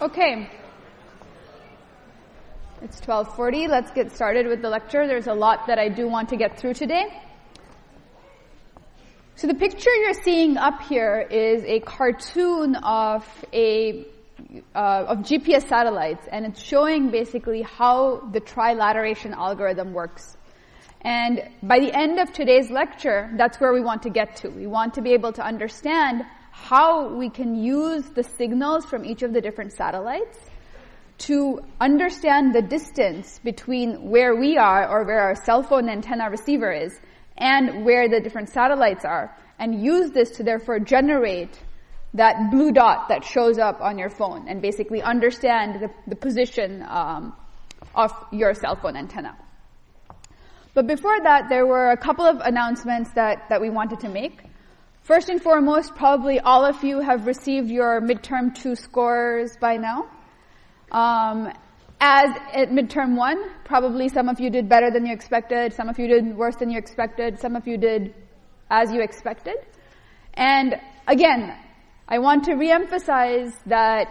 Okay. It's 12:40. Let's get started with the lecture. There's a lot that I do want to get through today. So the picture you're seeing up here is a cartoon of GPS satellites, and it's showing basically how the trilateration algorithm works. And by the end of today's lecture, that's where we want to get to. We want to be able to understand how we can use the signals from each of the different satellites to understand the distance between where we are, or where our cell phone antenna receiver is, and where the different satellites are, and use this to therefore generate that blue dot that shows up on your phone, and basically understand the position of your cell phone antenna. But before that, there were a couple of announcements that we wanted to make. First and foremost, probably all of you have received your midterm 2 scores by now. As at midterm 1, probably some of you did better than you expected, some of you did worse than you expected, some of you did as you expected. And again, I want to reemphasize that,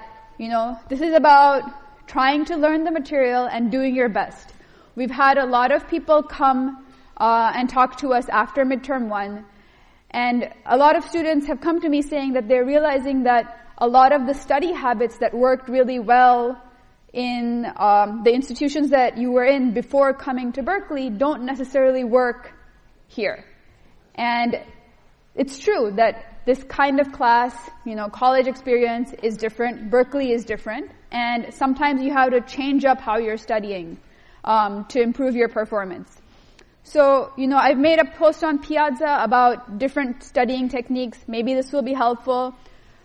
this is about trying to learn the material and doing your best. We've had a lot of people come and talk to us after midterm 1, and a lot of students have come to me saying that they're realizing that a lot of the study habits that worked really well in the institutions that you were in before coming to Berkeley don't necessarily work here. And it's true that this kind of class, college experience is different, Berkeley is different, and sometimes you have to change up how you're studying to improve your performance. So, I've made a post on Piazza about different studying techniques. Maybe this will be helpful.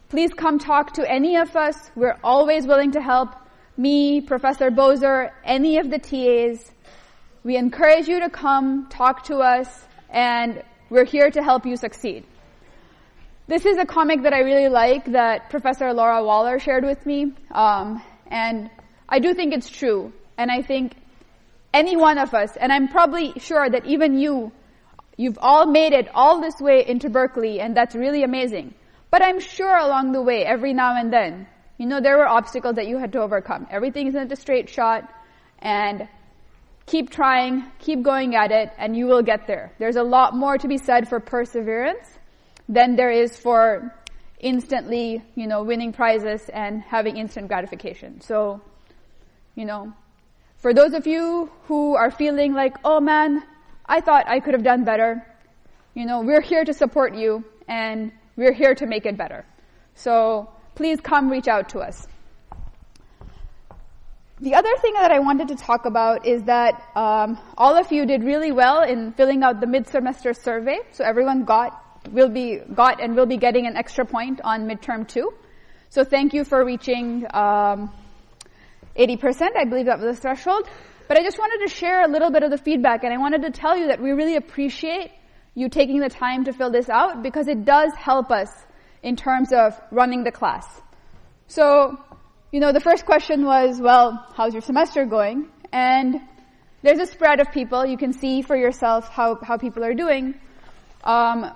Please come talk to any of us. We're always willing to help. Me, Professor Boser, any of the TAs. We encourage you to come, talk to us, and we're here to help you succeed. This is a comic that I really like that Professor Laura Waller shared with me, and I do think it's true. And I think any one of us, and I'm probably sure that even you've all made it all this way into Berkeley, and that's really amazing. But I'm sure along the way, every now and then, there were obstacles that you had to overcome. Everything isn't a straight shot, and keep trying, keep going at it, and you will get there. There's a lot more to be said for perseverance than there is for instantly, winning prizes and having instant gratification. So, for those of you who are feeling like, oh man, I thought I could have done better, we're here to support you, and we're here to make it better. So please come reach out to us. The other thing that I wanted to talk about is that all of you did really well in filling out the mid-semester survey. So everyone will be getting an extra point on midterm 2. So thank you for reaching 80%, I believe that was the threshold. But I just wanted to share a little bit of the feedback, and I wanted to tell you that we really appreciate you taking the time to fill this out, because it does help us in terms of running the class. So, the first question was, well, how's your semester going? And there's a spread of people. You can see for yourself how people are doing.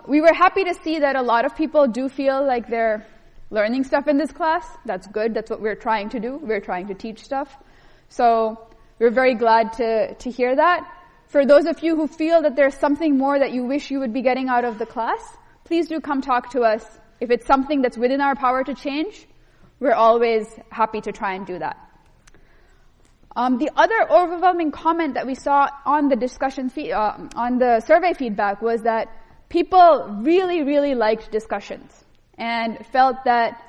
We were happy to see that a lot of people do feel like they're learning stuff in this class. That's good. That's what we're trying to do. We're trying to teach stuff. So we're very glad to hear that. For those of you who feel that there's something more that you wish you would be getting out of the class, please do come talk to us. If it's something that's within our power to change, we're always happy to try and do that. The other overwhelming comment that we saw on the discussion on the survey feedback was that people really, really liked discussions and felt that,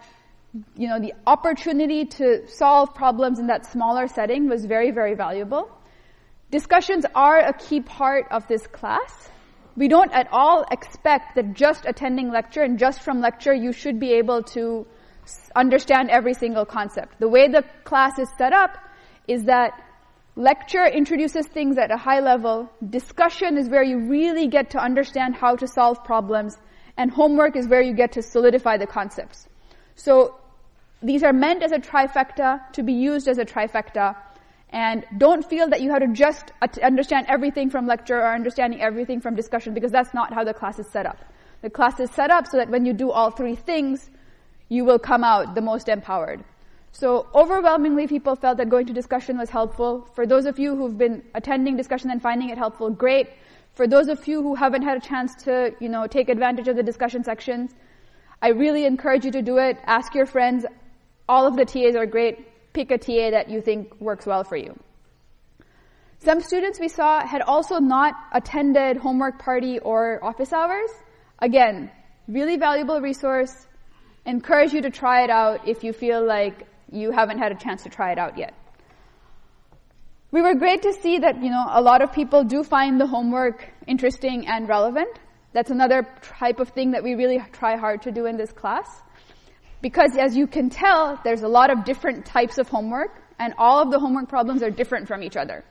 the opportunity to solve problems in that smaller setting was very, very valuable. Discussions are a key part of this class. We don't at all expect that just attending lecture and just from lecture you should be able to understand every single concept. The way the class is set up is that lecture introduces things at a high level, discussion is where you really get to understand how to solve problems, and homework is where you get to solidify the concepts. So these are meant as a trifecta, to be used as a trifecta, and don't feel that you have to just understand everything from lecture or understanding everything from discussion, because that's not how the class is set up. The class is set up so that when you do all three things, you will come out the most empowered. So overwhelmingly, people felt that going to discussion was helpful. For those of you who've been attending discussion and finding it helpful, great. For those of you who haven't had a chance to, take advantage of the discussion sections, I really encourage you to do it. Ask your friends. All of the TAs are great. Pick a TA that you think works well for you. Some students we saw had also not attended homework party or office hours. Again, really valuable resource. Encourage you to try it out if you feel like you haven't had a chance to try it out yet. We were great to see that, a lot of people do find the homework interesting and relevant. That's another type of thing that we really try hard to do in this class. Because as you can tell, there's a lot of different types of homework, and all of the homework problems are different from each other.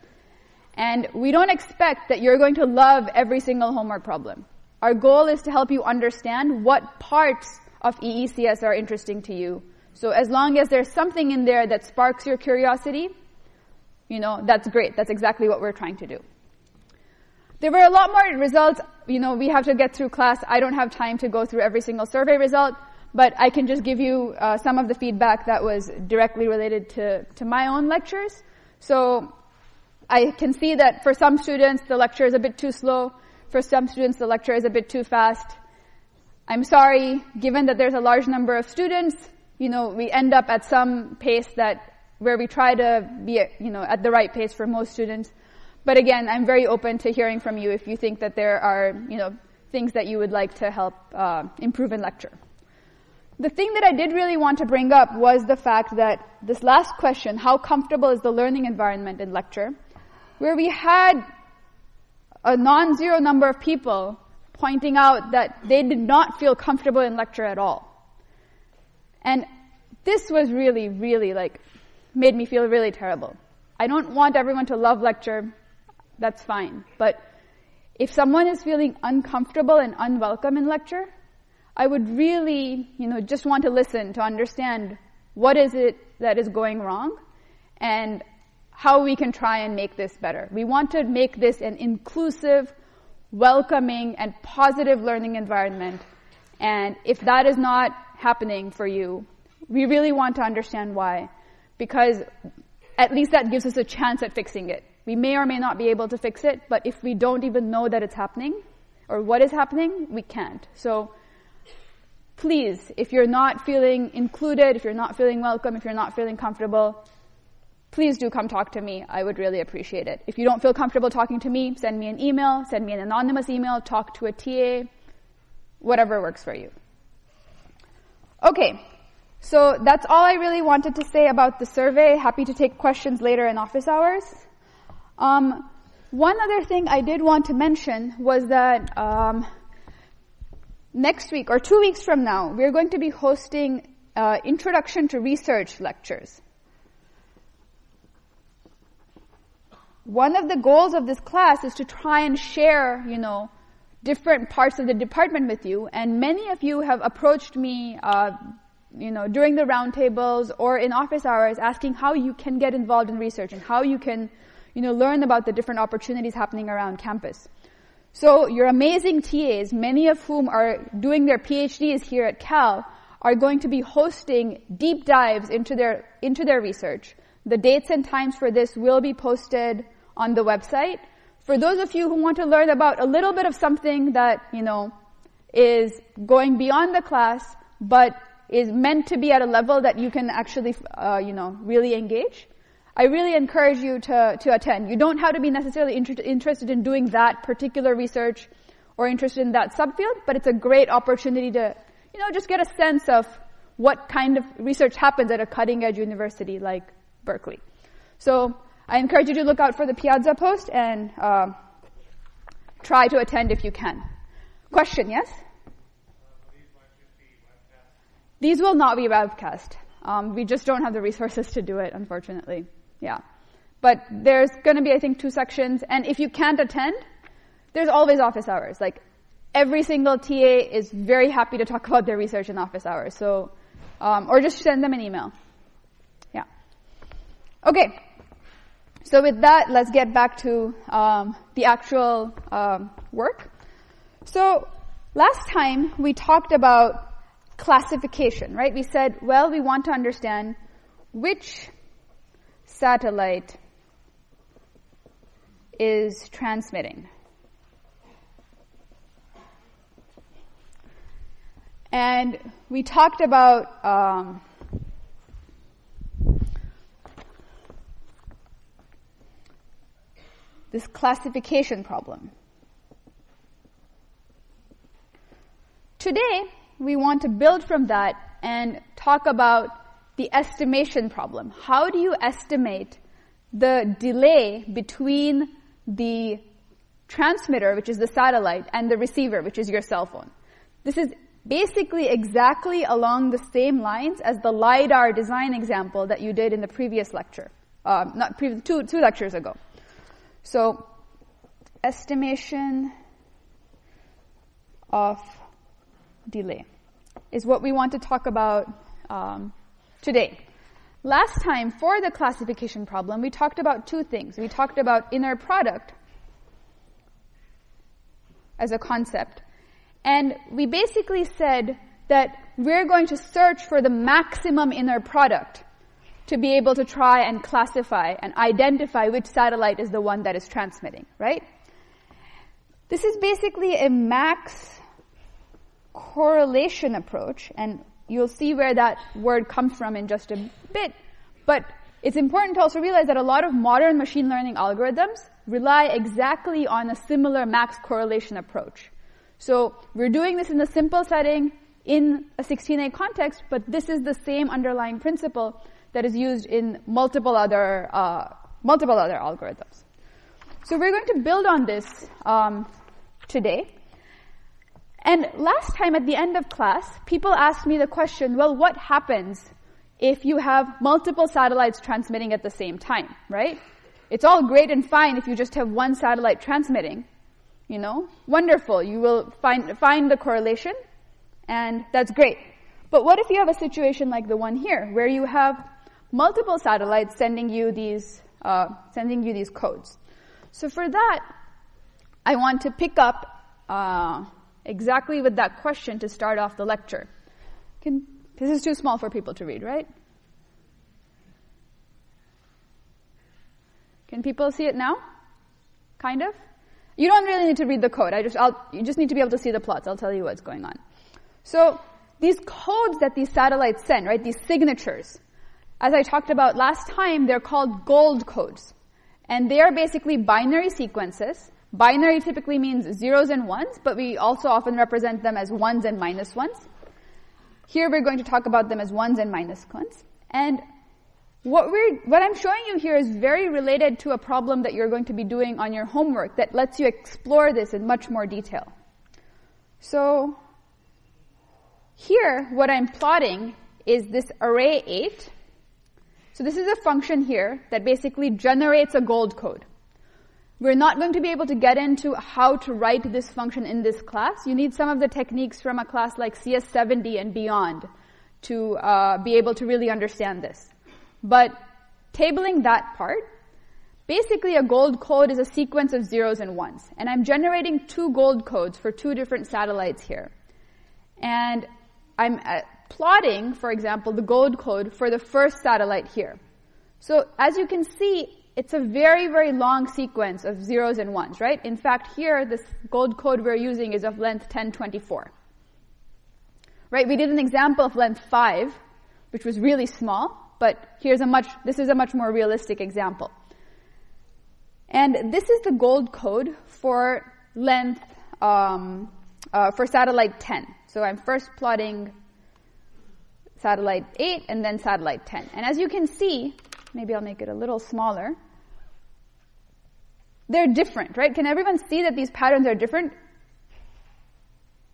And we don't expect that you're going to love every single homework problem. Our goal is to help you understand what parts of EECS are interesting to you. So as long as there's something in there that sparks your curiosity, that's great. That's exactly what we're trying to do. There were a lot more results. We have to get through class. I don't have time to go through every single survey result, but I can just give you some of the feedback that was directly related to my own lectures. So I can see that for some students, the lecture is a bit too slow. For some students, the lecture is a bit too fast. I'm sorry, given that there's a large number of students, we end up at some pace where we try to be, at the right pace for most students. But again, I'm very open to hearing from you if you think that there are, things that you would like to help improve in lecture. The thing that I did really want to bring up was the fact that this last question, how comfortable is the learning environment in lecture, where we had a non-zero number of people pointing out that they did not feel comfortable in lecture at all. And this was really, really made me feel really terrible. I don't want everyone to love lecture. That's fine. But if someone is feeling uncomfortable and unwelcome in lecture, I would really, just want to listen to understand what is it that is going wrong and how we can try and make this better. We want to make this an inclusive, welcoming, and positive learning environment. And if that is not happening for you, we really want to understand why. Because at least that gives us a chance at fixing it. We may or may not be able to fix it, but if we don't even know that it's happening, or what is happening, we can't. So please, if you're not feeling included, if you're not feeling welcome, if you're not feeling comfortable, please do come talk to me. I would really appreciate it. If you don't feel comfortable talking to me, send me an email, send me an anonymous email, talk to a TA, whatever works for you. Okay, so that's all I really wanted to say about the survey. Happy to take questions later in office hours. One other thing I did want to mention was that next week, or 2 weeks from now, we're going to be hosting Introduction to Research lectures. One of the goals of this class is to try and share, different parts of the department with you. And many of you have approached me, during the roundtables or in office hours asking how you can get involved in research and how you can, learn about the different opportunities happening around campus. So your amazing TAs, many of whom are doing their PhDs here at Cal, are going to be hosting deep dives into their research. The dates and times for this will be posted on the website. For those of you who want to learn about a little bit of something that, is going beyond the class, but is meant to be at a level that you can actually, really engage, I really encourage you to attend. You don't have to be necessarily interested in doing that particular research or interested in that subfield, but it's a great opportunity to, just get a sense of what kind of research happens at a cutting-edge university like Berkeley. So I encourage you to look out for the Piazza post and try to attend if you can. Question, yes? These will not be webcast. We just don't have the resources to do it, unfortunately. Yeah. But there's going to be, I think, 2 sections. And if you can't attend, there's always office hours. Every single TA is very happy to talk about their research in office hours. So, or just send them an email. Yeah. Okay. So with that, let's get back to the actual work. So last time we talked about classification, right? We said, well, we want to understand which satellite is transmitting. And we talked about this classification problem. Today, we want to build from that and talk about the estimation problem. How do you estimate the delay between the transmitter, which is the satellite, and the receiver, which is your cell phone? This is basically exactly along the same lines as the LiDAR design example that you did in the previous lecture, two lectures ago. So, estimation of delay is what we want to talk about today. Last time, for the classification problem, we talked about two things. We talked about inner product as a concept, and we basically said that we're going to search for the maximum inner product to be able to try and classify and identify which satellite is the one that is transmitting, right? This is basically a max correlation approach, and you'll see where that word comes from in just a bit, but it's important to also realize that a lot of modern machine learning algorithms rely exactly on a similar max correlation approach. So we're doing this in a simple setting in a 16A context, but this is the same underlying principle that is used in multiple other algorithms. So we're going to build on this today. And last time at the end of class, people asked me the question, well, what happens if you have multiple satellites transmitting at the same time, right? It's all great and fine if you just have one satellite transmitting, you know, wonderful. You will find the correlation, and that's great. But what if you have a situation like the one here, where you have multiple satellites sending you these codes? So for that, I want to pick up exactly with that question to start off the lecture. This is too small for people to read, right? Can people see it now? Kind of? You don't really need to read the code. You just need to be able to see the plots. I'll tell you what's going on. So these codes that these satellites send, right, these signatures, as I talked about last time, they're called gold codes. And they are basically binary sequences. Binary typically means zeros and ones, but we also often represent them as ones and minus ones. Here we're going to talk about them as ones and minus ones. And what I'm showing you here is very related to a problem that you're going to be doing on your homework that lets you explore this in much more detail. So here, what I'm plotting is this array 8. So this is a function here that basically generates a gold code. We're not going to be able to get into how to write this function in this class. You need some of the techniques from a class like CS70 and beyond to be able to really understand this. But tabling that part, basically a gold code is a sequence of zeros and ones. And I'm generating two gold codes for two different satellites here. And I'm plotting, for example, the gold code for the first satellite here. So as you can see, it's a very, very long sequence of zeros and ones, right? In fact, here, this gold code we're using is of length 1024. Right? We did an example of length 5, which was really small, but this is a much more realistic example. And this is the gold code for length, for satellite 10. So I'm first plotting satellite 8 and then satellite 10. And as you can see, maybe I'll make it a little smaller, they're different, right? Can everyone see that these patterns are different?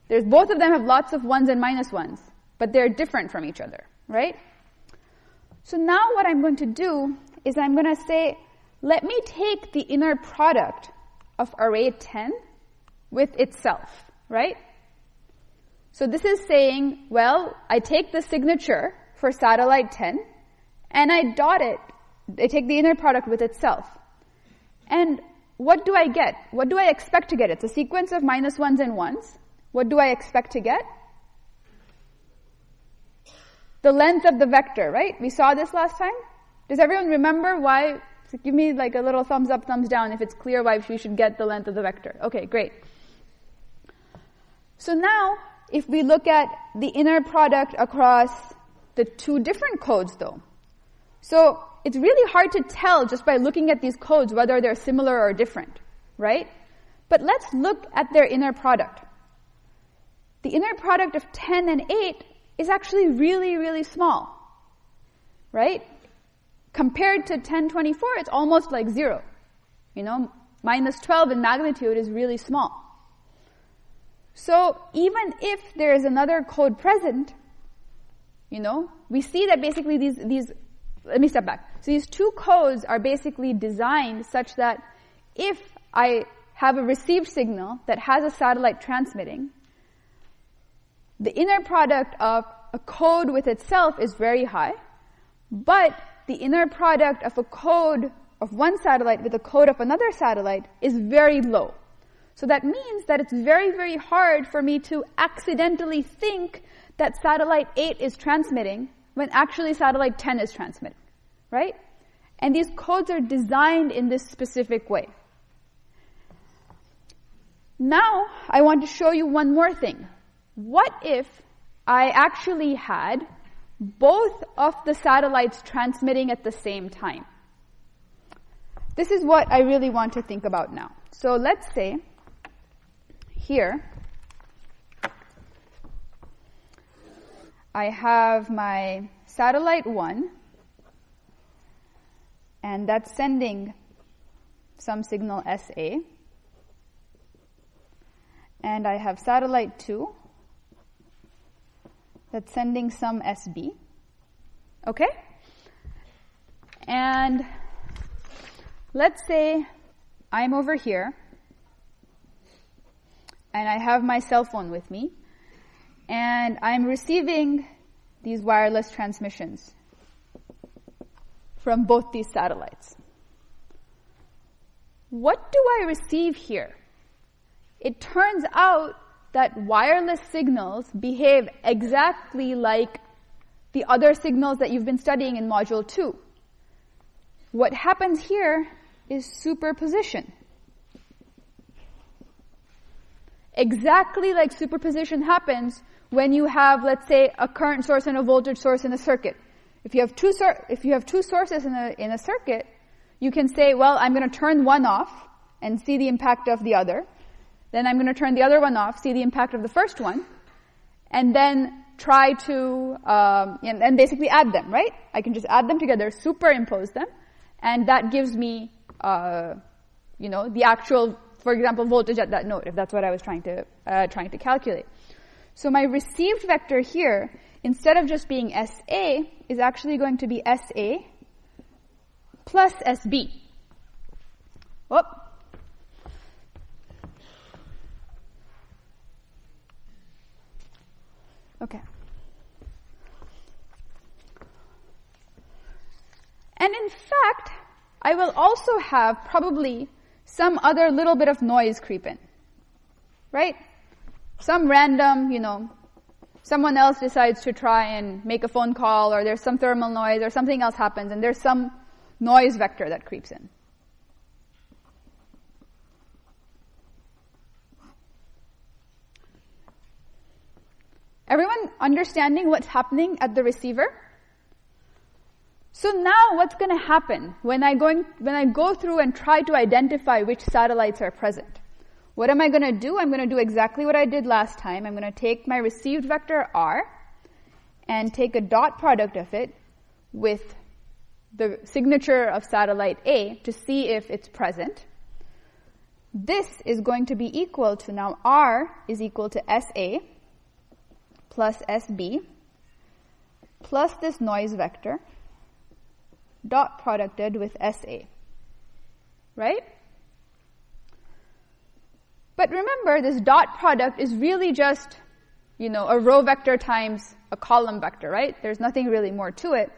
Both of them have lots of ones and minus ones, but they're different from each other, right? So now what I'm going to do is I'm going to say, let me take the inner product of array 10 with itself, right? So this is saying, well, I take the signature for satellite 10 and I dot it. I take the inner product with itself. And what do I get? What do I expect to get? It's a sequence of minus ones and ones. What do I expect to get? the length of the vector, right? We saw this last time. Does everyone remember why? So give me like a little thumbs up, thumbs down if it's clear why we should get the length of the vector. Okay, great. So now, if we look at the inner product across the two different codes though. So it's really hard to tell just by looking at these codes whether they're similar or different, right? But let's look at their inner product. The inner product of 10 and 8 is actually really, really small, right? Compared to 1024, it's almost like 0. Minus 12 in magnitude is really small. So even if there is another code present, we see that basically these, let me step back. So these two codes are basically designed such that if I have a received signal that has a satellite transmitting, the inner product of a code with itself is very high, but the inner product of a code of one satellite with a code of another satellite is very low. So that means that it's very, very hard for me to accidentally think that satellite 8 is transmitting when actually satellite 10 is transmitting, right? And these codes are designed in this specific way. Now, I want to show you one more thing. What if I actually had both of the satellites transmitting at the same time? This is what I really want to think about now. So let's say here I have my satellite 1, and that's sending some signal SA. And I have satellite 2 that's sending some SB. Okay? And let's say I'm over here and I have my cell phone with me and I'm receiving these wireless transmissions from both these satellites. What do I receive here? It turns out that wireless signals behave exactly like the other signals that you've been studying in Module 2. What happens here is superposition. Exactly like superposition happens when you have, let's say, a current source and a voltage source in a circuit. If you have two sources in a circuit, you can say, well, I'm going to turn one off and see the impact of the other. Then I'm going to turn the other one off, see the impact of the first one, and then try to, and basically add them, right? I can just add them together, superimpose them, and that gives me, the actual, for example, voltage at that node, if that's what I was trying to calculate. So my received vector here, instead of just being SA, is actually going to be SA plus SB. Whoop. Okay. And in fact, I will also have probably some other little bit of noise creep in, right? Some random, someone else decides to try and make a phone call, or there's some thermal noise, or something else happens, and there's some noise vector that creeps in. Everyone understanding what's happening at the receiver? So now what's going to happen when I go through and try to identify which satellites are present? What am I going to do? I'm going to do exactly what I did last time. I'm going to take my received vector R and take a dot product of it with the signature of satellite A to see if it's present. This is going to be equal to, now R is equal to SA plus SB plus this noise vector dot producted with SA, right? But remember, this dot product is really just, a row vector times a column vector, right? There's nothing really more to it.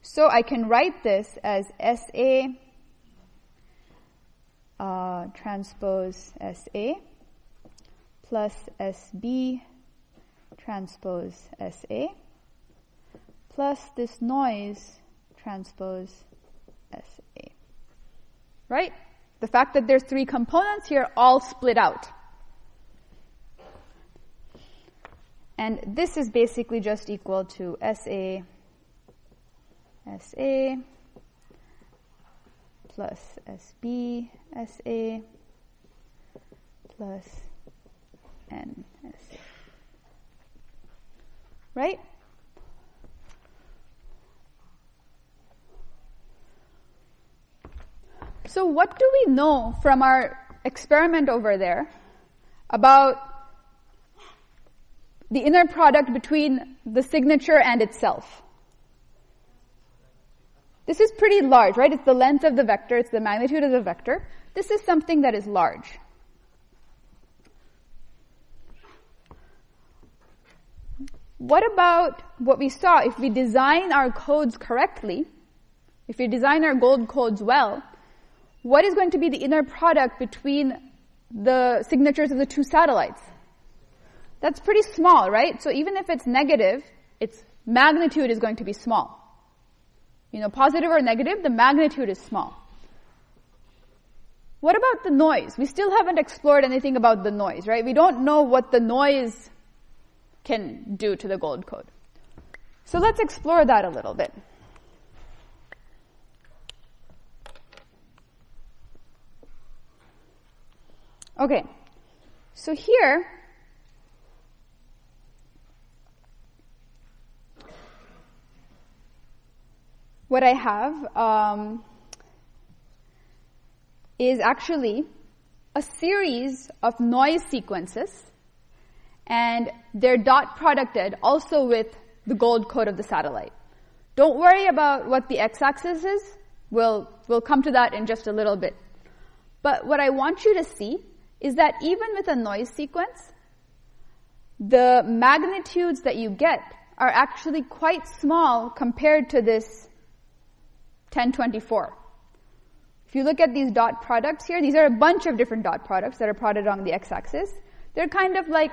So I can write this as SA transpose SA plus SB transpose SA plus this noise transpose SA. Right? The fact that there's 3 components here all split out. And this is basically just equal to SA plus SB SA plus NSA. Right? So what do we know from our experiment over there about the inner product between the signature and itself? This is pretty large, right? It's the length of the vector, it's the magnitude of the vector. This is something that is large. What about what we saw? If we design our codes correctly, if we design our gold codes well, what is going to be the inner product between the signatures of the 2 satellites? That's pretty small, right? So even if it's negative, its magnitude is going to be small. Positive or negative, the magnitude is small. What about the noise? We still haven't explored anything about the noise, right? We don't know what the noise can do to the gold code. So let's explore that a little bit. Okay, so here, what I have is actually a series of noise sequences, and they're dot producted also with the gold code of the satellite. Don't worry about what the x-axis is. We'll come to that in just a little bit. But what I want you to see is that even with a noise sequence, the magnitudes that you get are actually quite small compared to this 1024. If you look at these dot products here, these are a bunch of different dot products that are plotted along the x-axis. They're kind of like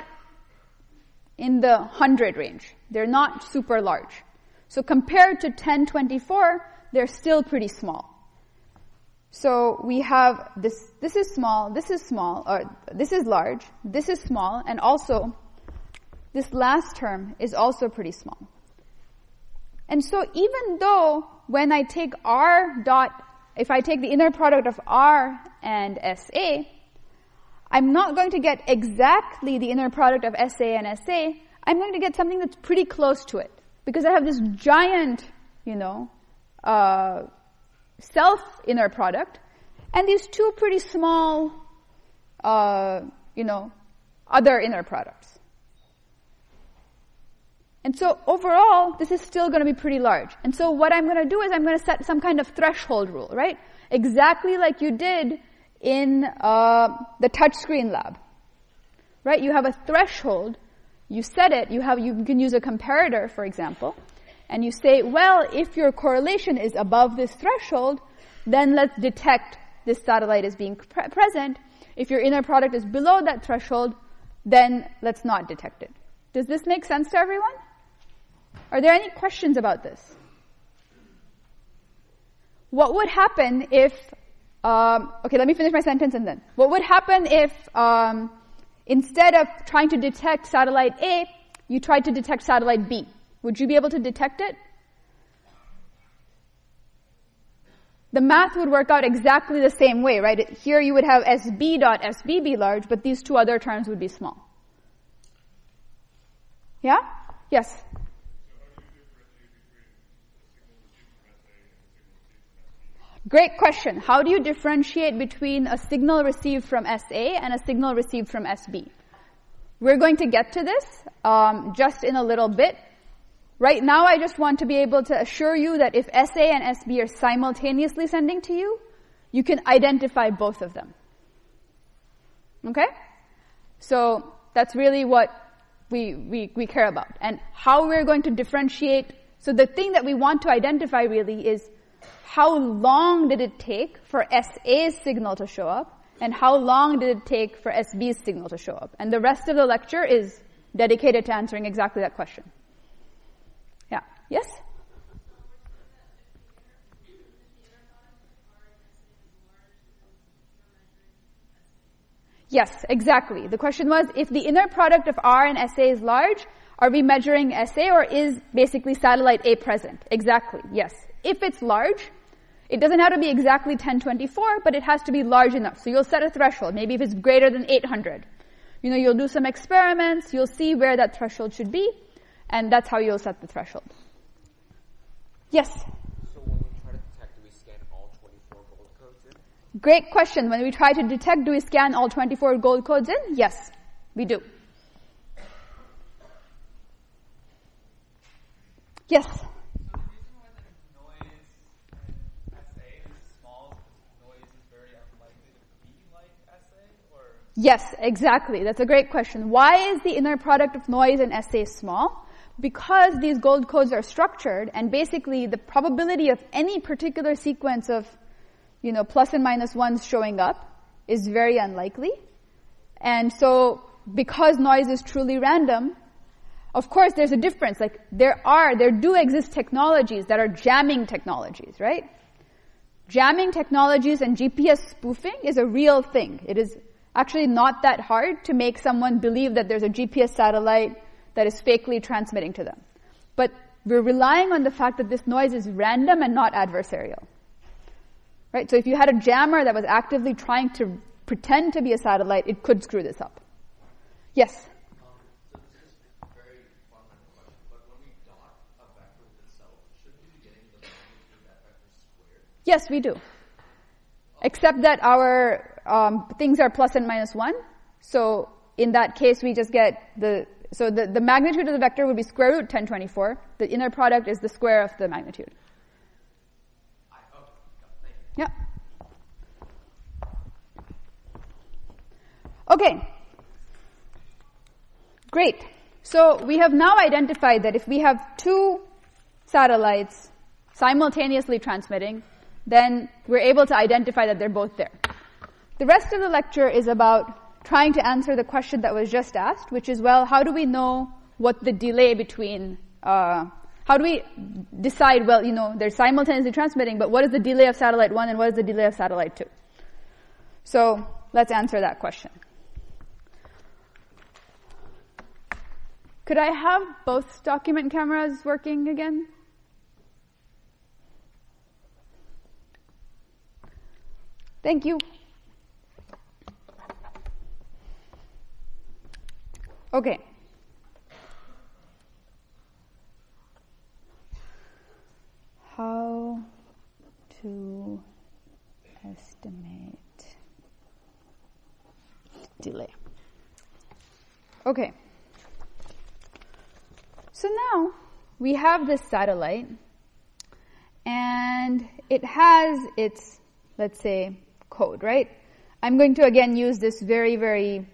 in the 100 range. They're not super large. So compared to 1024, they're still pretty small. So we have this is small, or this is large, this is small, and also this last term is also pretty small. And so even though when I take if I take the inner product of R and SA, I'm not going to get exactly the inner product of SA and SA, I'm going to get something that's pretty close to it. Because I have this giant, self inner product, and these 2 pretty small, other inner products. And so overall, this is still going to be pretty large. And so what I'm going to do is I'm going to set some kind of threshold rule, right? Exactly like you did in the touchscreen lab, right? You have a threshold, you set it, you can use a comparator, for example, and you say, well, if your correlation is above this threshold, then let's detect this satellite as being present. If your inner product is below that threshold, then let's not detect it. Does this make sense to everyone? Are there any questions about this? What would happen if, okay, let me finish my sentence and then. What would happen if, instead of trying to detect satellite A, you tried to detect satellite B? Would you be able to detect it? The math would work out exactly the same way, right? Here you would have SB.SB be large, but these 2 other terms would be small. Yeah? Yes? Great question. How do you differentiate between a signal received from SA and a signal received from SB? We're going to get to this just in a little bit. Right now, I just want to be able to assure you that if SA and SB are simultaneously sending to you, you can identify both of them. Okay? So that's really what we care about. And how we're going to differentiate. So the thing that we want to identify really is how long did it take for SA's signal to show up, and how long did it take for SB's signal to show up. And the rest of the lecture is dedicated to answering exactly that question. Yeah. Yes? Yes, exactly. The question was, if the inner product of R and SA is large, are we measuring SA or is basically satellite A present? Exactly, yes. If it's large, it doesn't have to be exactly 1024, but it has to be large enough. So you'll set a threshold. Maybe if it's greater than 800. You'll do some experiments, you'll see where that threshold should be, and that's how you'll set the threshold. Yes? So when we try to detect, do we scan all 24 gold codes in? Great question. When we try to detect, do we scan all 24 gold codes in? Yes, we do. Yes? So the reason why the noise in SA is small is because noise is very unlikely to be like SA, or? Yes, exactly. That's a great question. Why is the inner product of noise and SA small? Because these gold codes are structured, and basically the probability of any particular sequence of, plus and minus ones showing up is very unlikely. And so, because noise is truly random, of course there's a difference. Like, there do exist technologies that are jamming technologies, right? Jamming technologies and GPS spoofing is a real thing. It is actually not that hard to make someone believe that there's a GPS satellite that is fakely transmitting to them. But we're relying on the fact that this noise is random and not adversarial. Right? So if you had a jammer that was actively trying to pretend to be a satellite, it could screw this up. Yes? So this is a very fundamental question, but when we dot a vector with itself, shouldn't we be getting the magnitude of that vector squared? Yes, we do. Except that our things are plus and minus 1. So in that case, we just get the magnitude of the vector would be square root 1024. The inner product is the square of the magnitude. Yeah. Okay. Great. So we have now identified that if we have two satellites simultaneously transmitting, then we're able to identify that they're both there. The rest of the lecture is about trying to answer the question that was just asked, which is, well, how do we know what the delay between, how do we decide, well, they're simultaneously transmitting, but what is the delay of satellite 1 and what is the delay of satellite 2? So let's answer that question. Could I have both document cameras working again? Thank you. Okay. How to estimate delay. Okay. So now we have this satellite, and it has its, let's say, code, right? I'm going to again use this very, very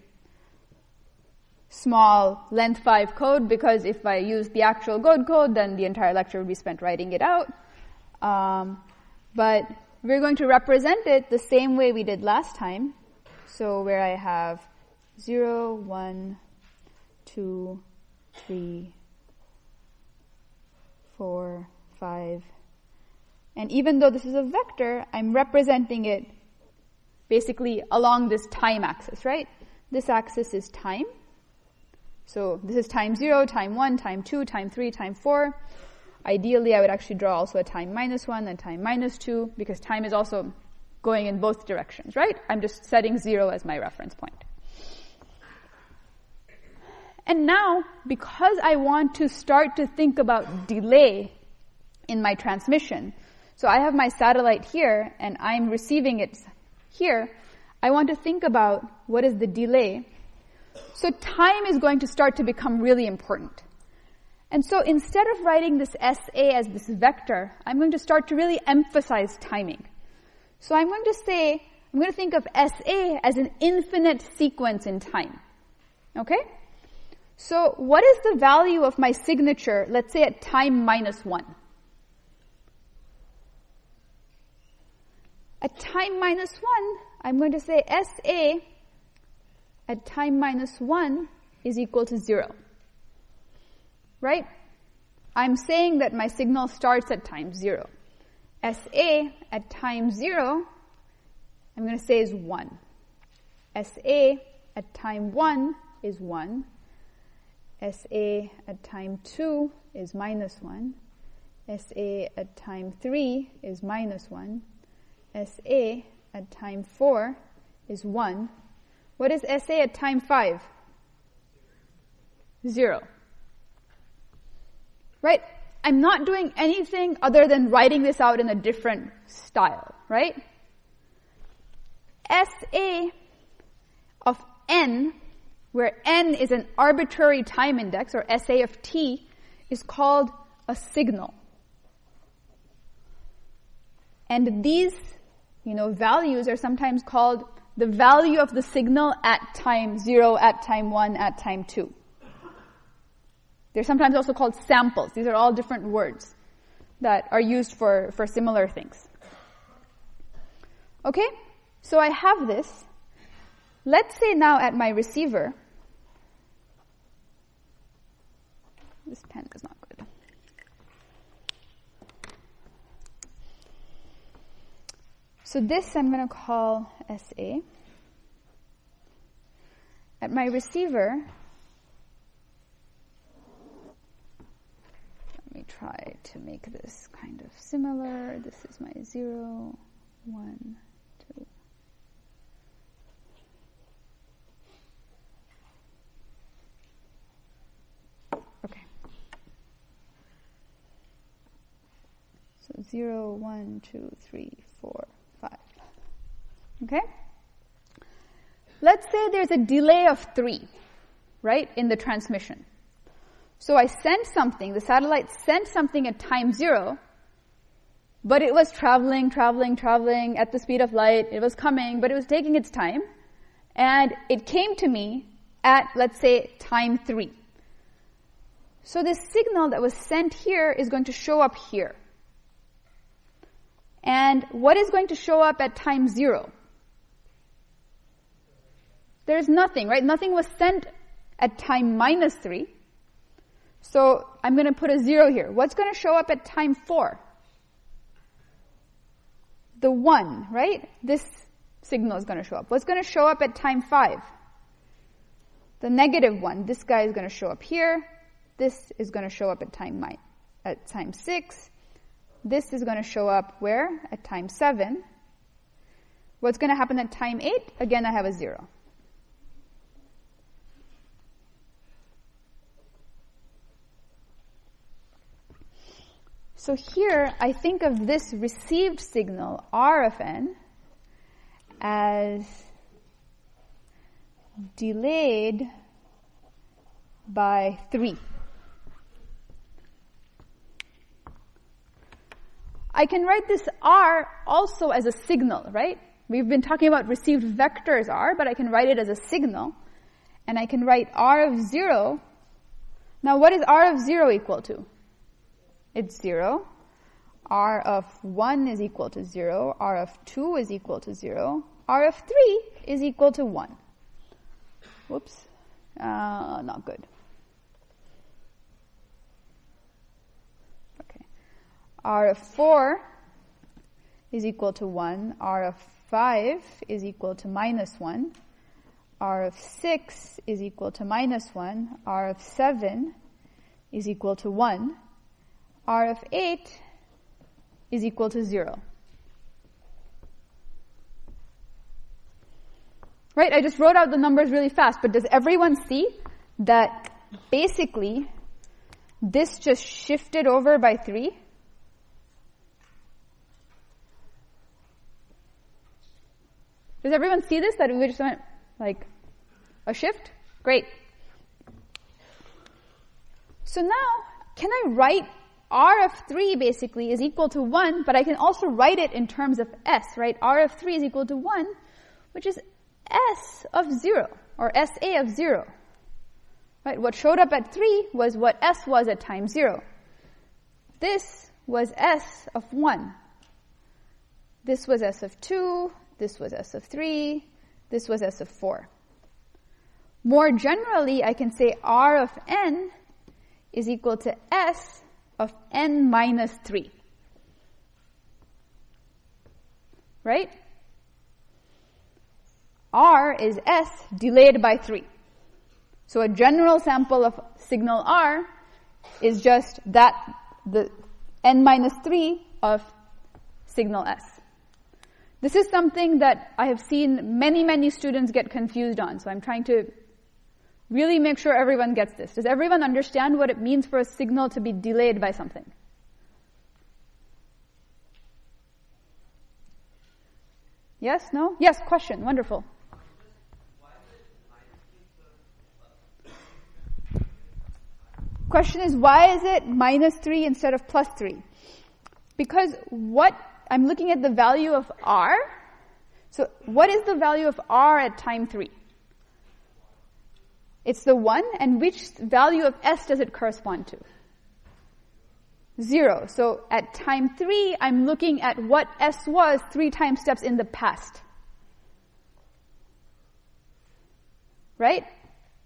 small length 5 code, because if I use the actual code, then the entire lecture would be spent writing it out. But we're going to represent it the same way we did last time. So where I have 0, 1, 2, 3, 4, 5. And even though this is a vector, I'm representing it basically along this time axis, right? This axis is time. So this is time 0, time 1, time 2, time 3, time 4. Ideally, I would actually draw also a time -1 and time -2, because time is also going in both directions, right? I'm just setting 0 as my reference point. And now, because I want to start to think about delay in my transmission, so I have my satellite here, and I'm receiving it here, I want to think about what is the delay. So time is going to start to become really important. And so instead of writing this SA as this vector, I'm going to start to really emphasize timing. So I'm going to think of SA as an infinite sequence in time. Okay? So what is the value of my signature, let's say at time -1? At time -1, I'm going to say SA at time -1 is equal to 0. Right? I'm saying that my signal starts at time 0. SA at time 0, I'm going to say is 1. SA at time 1 is 1. SA at time 2 is minus 1. SA at time 3 is minus 1. SA at time 4 is 1. What is SA at time 5? 0. Right? I'm not doing anything other than writing this out in a different style, right? SA of n, where n is an arbitrary time index, or SA of t, is called a signal. And these, values are sometimes called the value of the signal at time 0, at time 1, at time 2. They're sometimes also called samples. These are all different words that are used for similar things. Okay? So I have this. Let's say now at my receiver, this pen is not good. So this I'm going to call SA. At my receiver, let me try to make this kind of similar. This is my 0, 1, 2. Okay. So 0, 1, 2, 3, 4, 5. Okay? Let's say there's a delay of 3, right, in the transmission. So I sent something, the satellite sent something at time 0, but it was traveling at the speed of light. It was coming, but it was taking its time. And it came to me at, let's say, time 3. So this signal that was sent here is going to show up here. And what is going to show up at time 0? There's nothing, right? Nothing was sent at time minus 3. So I'm going to put a 0 here. What's going to show up at time 4? The 1, right? This signal is going to show up. What's going to show up at time 5? The negative 1. This guy is going to show up here. This is going to show up at time 6. This is going to show up where? At time 7. What's going to happen at time 8? Again, I have a 0. So here, I think of this received signal, R of n, as delayed by 3. I can write this R also as a signal, right? We've been talking about received vectors R, but I can write it as a signal. And I can write R of 0. Now, what is R of 0 equal to? It's 0. R of 1 is equal to 0. R of 2 is equal to 0. R of 3 is equal to 1. Whoops. Not good. Okay. R of 4 is equal to 1. R of 5 is equal to minus 1. R of 6 is equal to minus 1. R of 7 is equal to 1. R of 8 is equal to 0. Right? I just wrote out the numbers really fast, but does everyone see that basically this just shifted over by 3? Does everyone see this? That we just went like a shift? Great. So now, can I write R of 3 basically is equal to 1, but I can also write it in terms of S, right? R of 3 is equal to 1, which is S of 0, or SA of 0. Right? What showed up at 3 was what S was at time 0. This was S of 1. This was S of 2. This was S of 3. This was S of 4. More generally, I can say R of n is equal to S of n minus 3. Right? R is S delayed by 3. So a general sample of signal R is just that, the n minus 3 of signal S. This is something that I have seen many students get confused on, so I'm trying to really make sure everyone gets this. Does everyone understand what it means for a signal to be delayed by something? Yes? No? Yes, question. Wonderful. Question is, why is it minus 3 instead of plus 3? Because what I'm looking at the value of R. So what is the value of R at time 3? It's the 1, and which value of S does it correspond to? 0. So at time 3, I'm looking at what S was 3 time steps in the past. Right?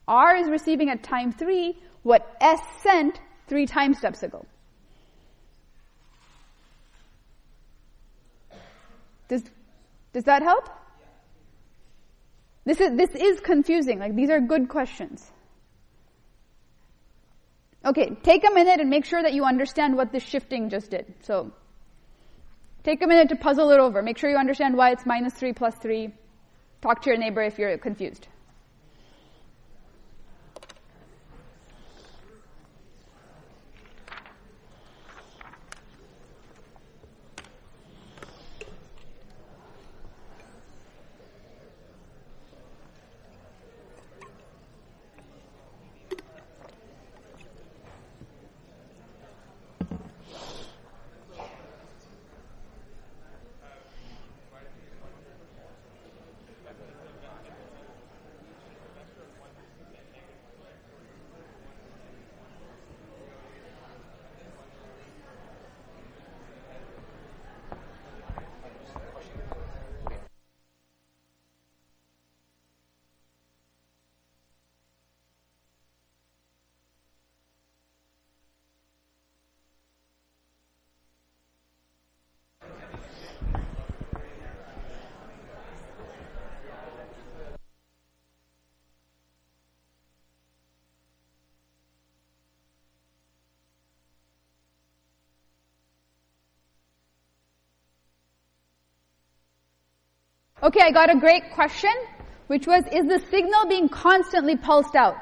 R is receiving at time 3 what S sent 3 time steps ago. Does that help? This is confusing. Like, these are good questions. Okay, take a minute and make sure that you understand what this shifting just did. So, take a minute to puzzle it over. Make sure you understand why it's minus 3 plus 3. Talk to your neighbor if you're confused. Okay, I got a great question, which was, is the signal being constantly pulsed out?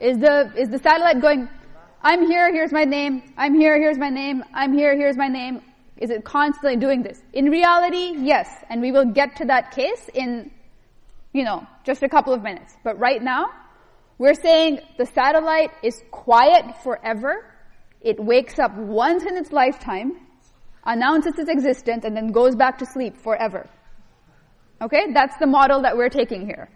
Is the satellite going, I'm here, here's my name, I'm here, here's my name, I'm here, here's my name? Is it constantly doing this? In reality, yes, and we will get to that case in, just a couple of minutes. But right now, we're saying the satellite is quiet forever. It wakes up once in its lifetime, announces its existence, and then goes back to sleep forever. Okay, that's the model that we're taking here.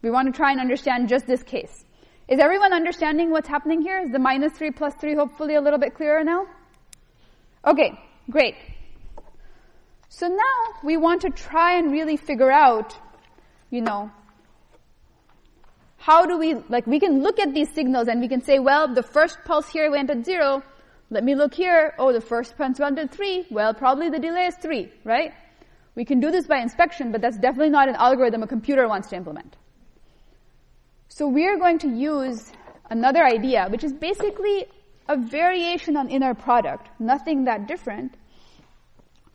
We want to try and understand just this case. Is everyone understanding what's happening here? Is the minus 3 plus 3 hopefully a little bit clearer now? Okay, great. So now we want to try and really figure out, how do we can look at these signals and we can say, well, the first pulse here went at 0. Let me look here. Oh, the first pulse went at 3. Well, probably the delay is 3, right? We can do this by inspection, but that's definitely not an algorithm a computer wants to implement. So we're going to use another idea, which is basically a variation on inner product, nothing that different,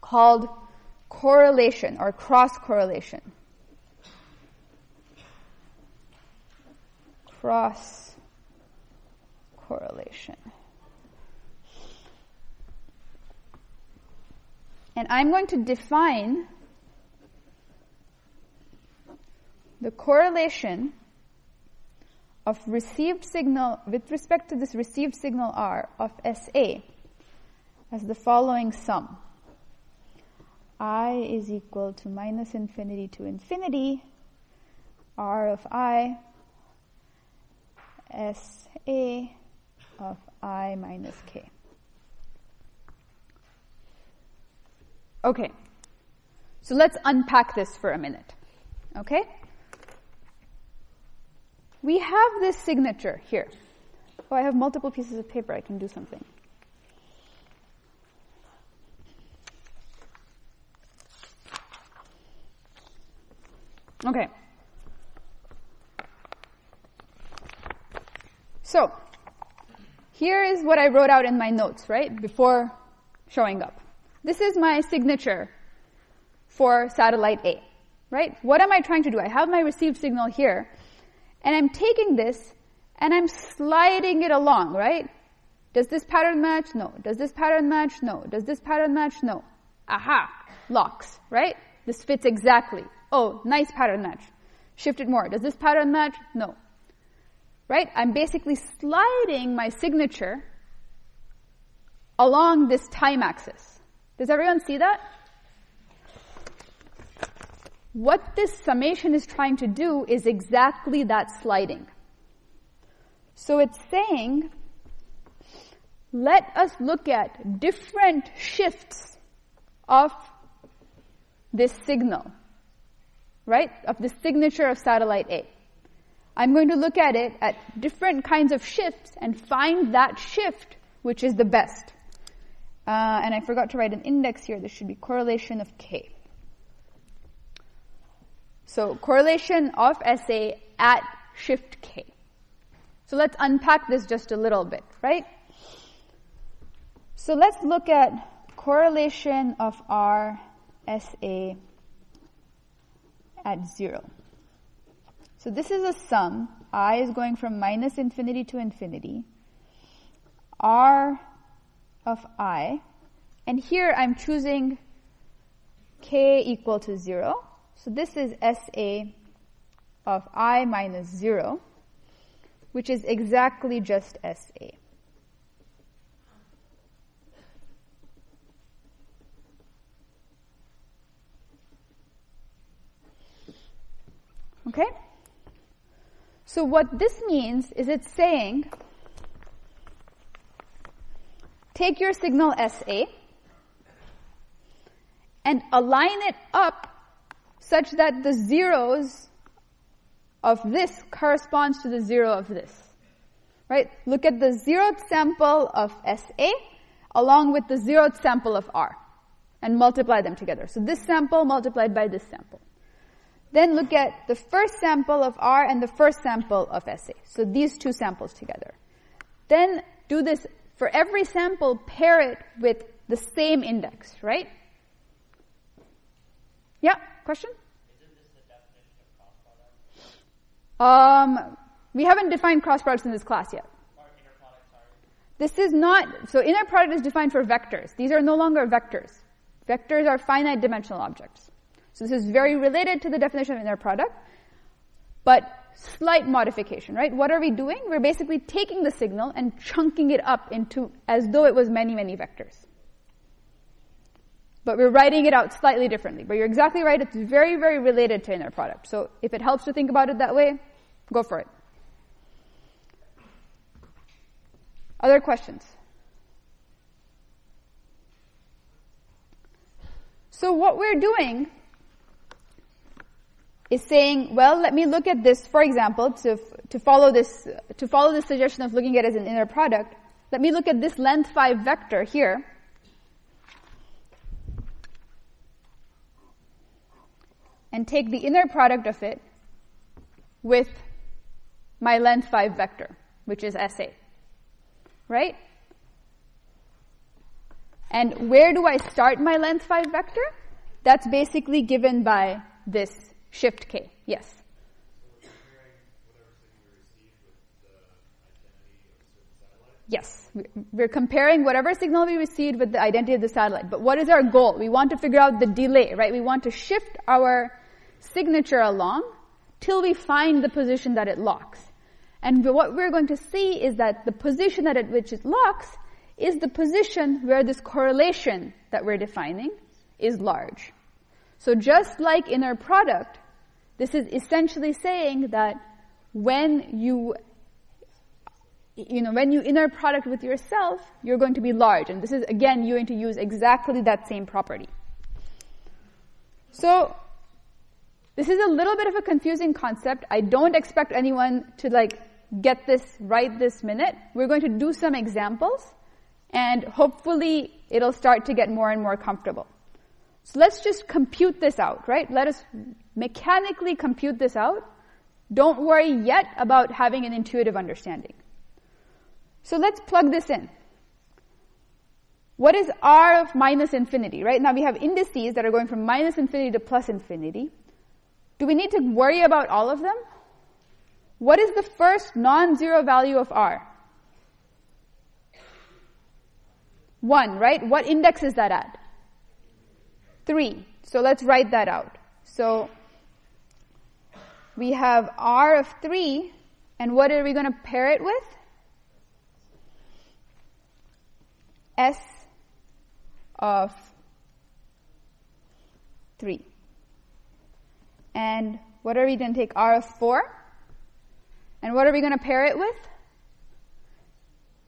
called correlation or cross-correlation. Cross-correlation. And I'm going to define the correlation of received signal with respect to this received signal R of SA as the following sum. I is equal to minus infinity to infinity, R of I, SA of I minus K. Okay, so let's unpack this for a minute, okay? We have this signature here. Oh, I have multiple pieces of paper. I can do something. Okay. So, here is what I wrote out in my notes, right, before showing up. This is my signature for satellite A, right? What am I trying to do? I have my received signal here, and I'm taking this, and I'm sliding it along, right? Does this pattern match? No. Does this pattern match? No. Does this pattern match? No. Aha! Locks, right? This fits exactly. Oh, nice pattern match. Shift it more. Does this pattern match? No. Right? I'm basically sliding my signature along this time axis. Does everyone see that? What this summation is trying to do is exactly that sliding. So it's saying, let us look at different shifts of this signal, right? Of the signature of satellite A. I'm going to look at it at different kinds of shifts and find that shift which is the best. And I forgot to write an index here. This should be correlation of K. So correlation of SA at shift K. So let's unpack this just a little bit, right? So let's look at correlation of R SA at 0. So this is a sum. I is going from minus infinity to infinity. R of I. And here I'm choosing K equal to 0. So this is SA of I minus 0, which is exactly just SA. Okay? So what this means is it's saying, take your signal SA and align it up such that the zeros of this corresponds to the zero of this. Right? Look at the zeroth sample of SA along with the zeroth sample of R and multiply them together. So this sample multiplied by this sample. Then look at the first sample of R and the first sample of SA. So these two samples together. Then do this for every sample, pair it with the same index, right? Yeah, question? Isn't this the definition of cross product? We haven't defined cross products in this class yet. Or inner product, sorry. This is not, so inner product is defined for vectors. These are no longer vectors. Vectors are finite dimensional objects. So this is very related to the definition of inner product, but slight modification, right? What are we doing? We're basically taking the signal and chunking it up into as though it was many, many vectors. But we're writing it out slightly differently. But you're exactly right. It's very, very related to inner product. So if it helps to think about it that way, go for it. Other questions? So what we're doing is saying, well, let me look at this, for example, to follow this suggestion of looking at it as an inner product. Let me look at this length 5 vector here. And take the inner product of it with my length 5 vector, which is SA. Right? And where do I start my length 5 vector? That's basically given by this shift K. Yes? So we're comparing whatever signal we receive with the identity of a certain satellite? Yes. We're comparing whatever signal we received with the identity of the satellite. But what is our goal? We want to figure out the delay, right? We want to shift our signature along till we find the position that it locks. And what we're going to see is that the position at which it locks is the position where this correlation that we're defining is large. So just like inner product, this is essentially saying that when you inner product with yourself, you're going to be large. And this is, again, you're going to use exactly that same property. So this is a little bit of a confusing concept. I don't expect anyone to get this right this minute. We're going to do some examples, and hopefully it'll start to get more and more comfortable. So let's just compute this out, right? Let us mechanically compute this out. Don't worry yet about having an intuitive understanding. So let's plug this in. What is r of minus infinity, right? Now we have indices that are going from minus infinity to plus infinity. Do we need to worry about all of them? What is the first non-zero value of r? 1, right? What index is that at? 3. So let's write that out. So we have r of 3, and what are we going to pair it with? S of 3. And what are we going to take? R of 4. And what are we going to pair it with?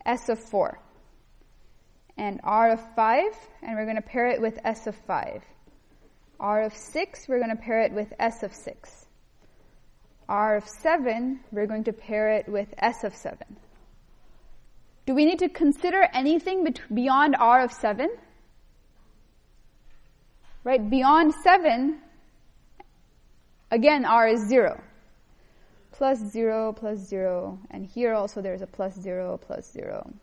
S of 4. And R of 5, and we're going to pair it with S of 5. R of 6, we're going to pair it with S of 6. R of 7, we're going to pair it with S of 7. Do we need to consider anything beyond R of 7? Right? Beyond 7, again, R is 0. Plus 0, plus 0. And here also there's a plus 0, plus 0.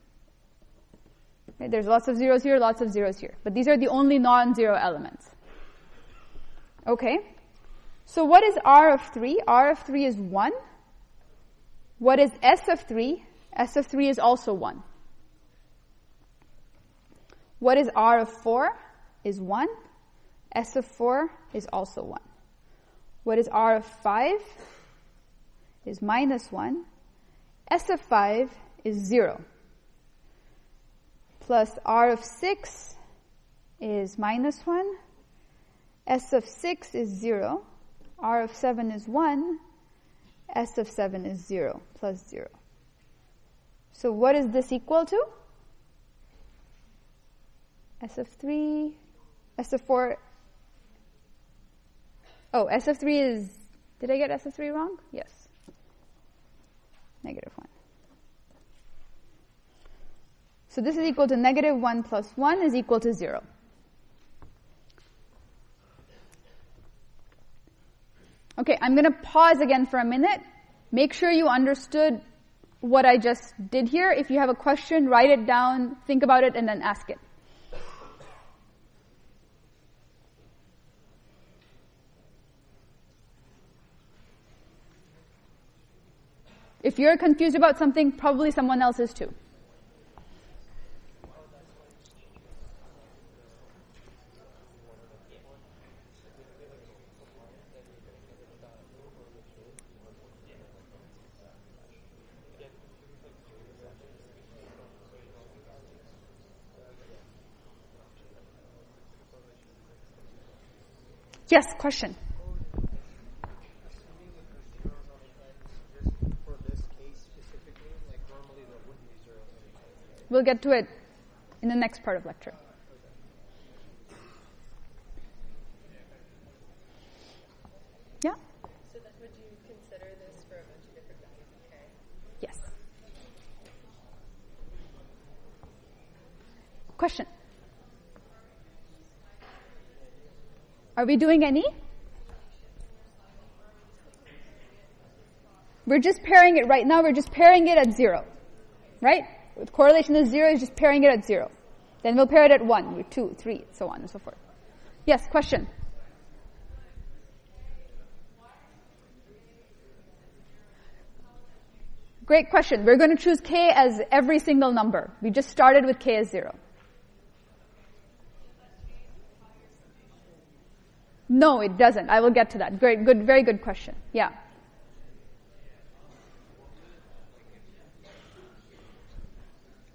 Okay, there's lots of zeros here, lots of zeros here. But these are the only non-zero elements. Okay. So what is R of 3? R of 3 is 1. What is S of 3? S of 3 is also 1. What is R of 4? Is 1. S of 4 is also 1. What is R of 5? Is minus 1. S of 5 is 0. Plus R of 6 is minus 1. S of 6 is 0. R of 7 is 1. S of 7 is 0, plus 0. So what is this equal to? S of 3, S of 4. Oh, S of 3 is, did I get S of 3 wrong? Yes. Negative 1. So this is equal to negative 1 plus 1 is equal to 0. Okay, I'm going to pause again for a minute. Make sure you understood what I just did here. If you have a question, write it down, think about it, and then ask it. If you're confused about something, probably someone else is too. Yes, question. We'll get to it in the next part of lecture. Yeah? So then would you consider this for a bunch of different values of k? Yes. Question. Are we doing any? We're just pairing it right now. We're just pairing it at 0. Right? With correlation is 0, is just pairing it at 0. Then we'll pair it at 1, 2, 3, so on and so forth. Yes, question. Great question. We're going to choose k as every single number. We just started with k as 0. No, it doesn't. I will get to that. Great, good, very good question. Yeah.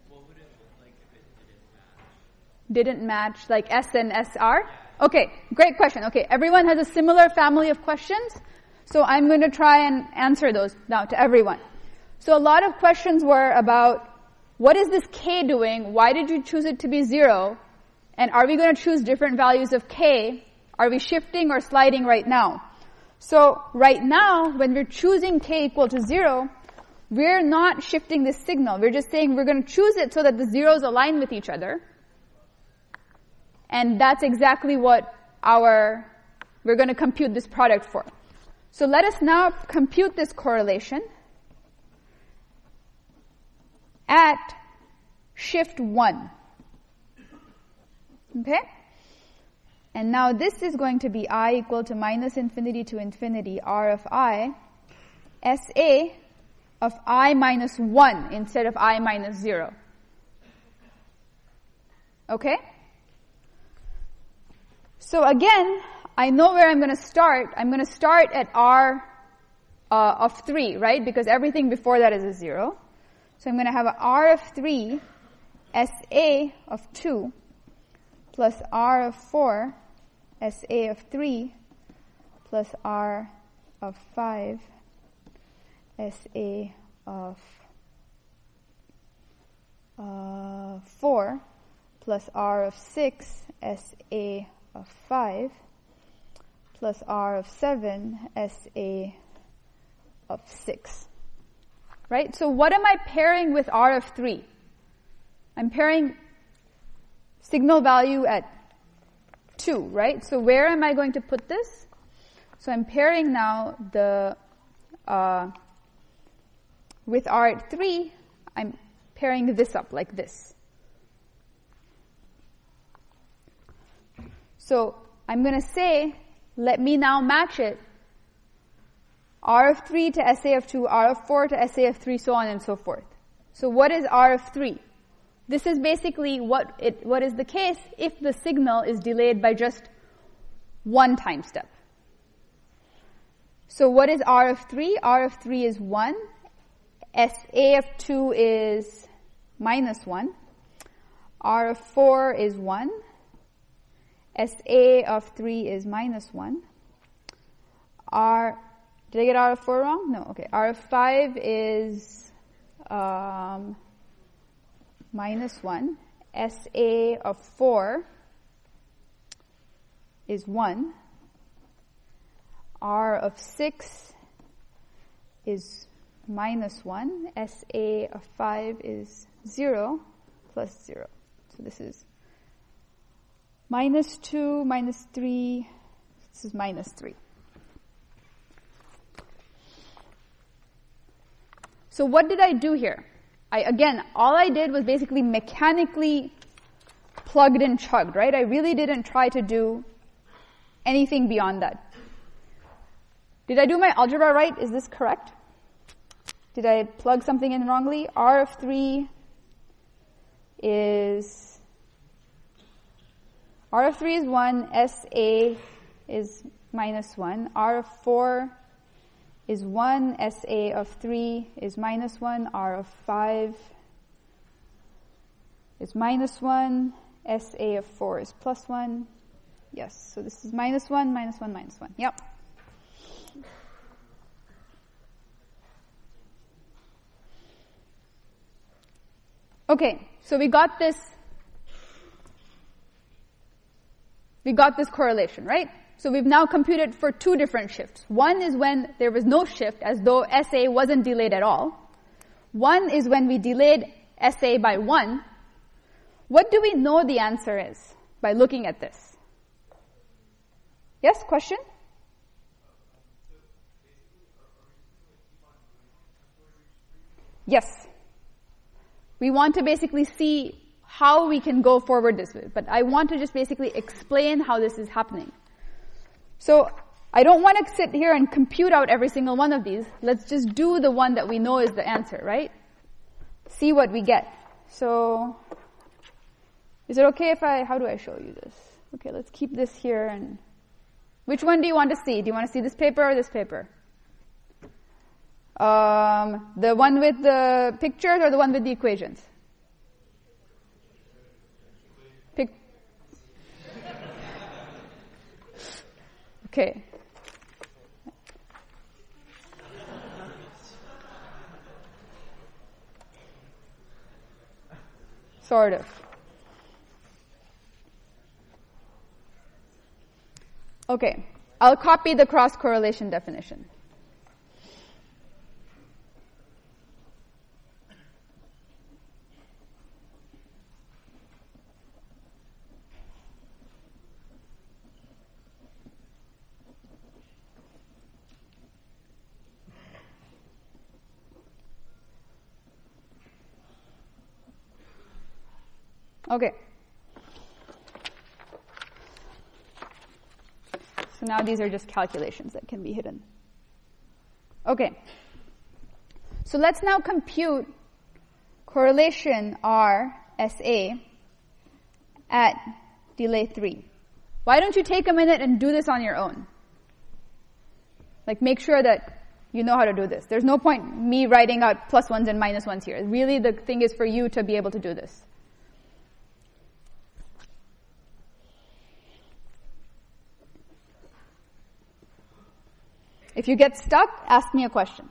What would it look like if it Didn't match, like S and SR? Okay, great question. Okay, everyone has a similar family of questions, so I'm going to try and answer those now to everyone. So a lot of questions were about, what is this k doing? Why did you choose it to be 0? And are we going to choose different values of k? Are we shifting or sliding right now? So right now, when we're choosing k equal to 0, we're not shifting this signal. We're just saying we're going to choose it so that the zeros align with each other. And that's exactly what we're going to compute this product for. So let us now compute this correlation at shift 1. Okay? And now this is going to be I equal to minus infinity to infinity R of I, SA of I minus 1 instead of I minus 0. Okay? So again, I know where I'm going to start. I'm going to start at R of 3, right? Because everything before that is a 0. So I'm going to have a R of 3, SA of 2, plus R of 4, SA of 3, plus R of 5, SA of 4, plus R of 6, SA of 5, plus R of 7, SA of 6. Right? So what am I pairing with R of 3? I'm pairing signal value at 2, right? So where am I going to put this? So I'm pairing now the, with R at 3, I'm pairing this up like this. So I'm going to say, let me now match it. R of 3 to SA of 2, R of 4 to SA of 3, so on and so forth. So what is R of 3? This is basically what is the case if the signal is delayed by just one time step. So what is R of 3? R of 3 is 1. SA of 2 is minus 1. R of 4 is 1. SA of 3 is minus 1. Did I get R of 4 wrong? No, okay. R of 5 is minus 1. SA of 4 is 1. R of 6 is minus 1. SA of 5 is 0 plus 0. So this is minus 2, minus 3. This is minus 3. So what did I do here? Again, all I did was basically mechanically plugged and chugged, right? I really didn't try to do anything beyond that. Did I do my algebra right? Is this correct? Did I plug something in wrongly? R of 3 is 1, SA is minus 1. R of 4 is 1, SA of 3 is minus 1, R of 5 is minus 1, SA of 4 is plus 1. Yes, so this is minus 1, minus 1, minus 1. Yep. Okay, so we got this correlation, right? So we've now computed for two different shifts. One is when there was no shift, as though SA wasn't delayed at all. One is when we delayed SA by 1. What do we know the answer is by looking at this? Yes, question? Yes. We want to basically see how we can go forward this way, but I want to just basically explain how this is happening. So I don't want to sit here and compute out every single one of these. Let's just do the one that we know is the answer, right? See what we get. So is it okay if how do I show you this? Okay, let's keep this here. And which one do you want to see? Do you want to see this paper or this paper? The one with the pictures or the one with the equations? Okay. Sort of. Okay. I'll copy the cross-correlation definition. Okay. So now these are just calculations that can be hidden. Okay. So let's now compute correlation RSA at delay 3. Why don't you take a minute and do this on your own? Like, make sure that you know how to do this. There's no point me writing out plus ones and minus ones here. Really, the thing is for you to be able to do this. If you get stuck, ask me a question.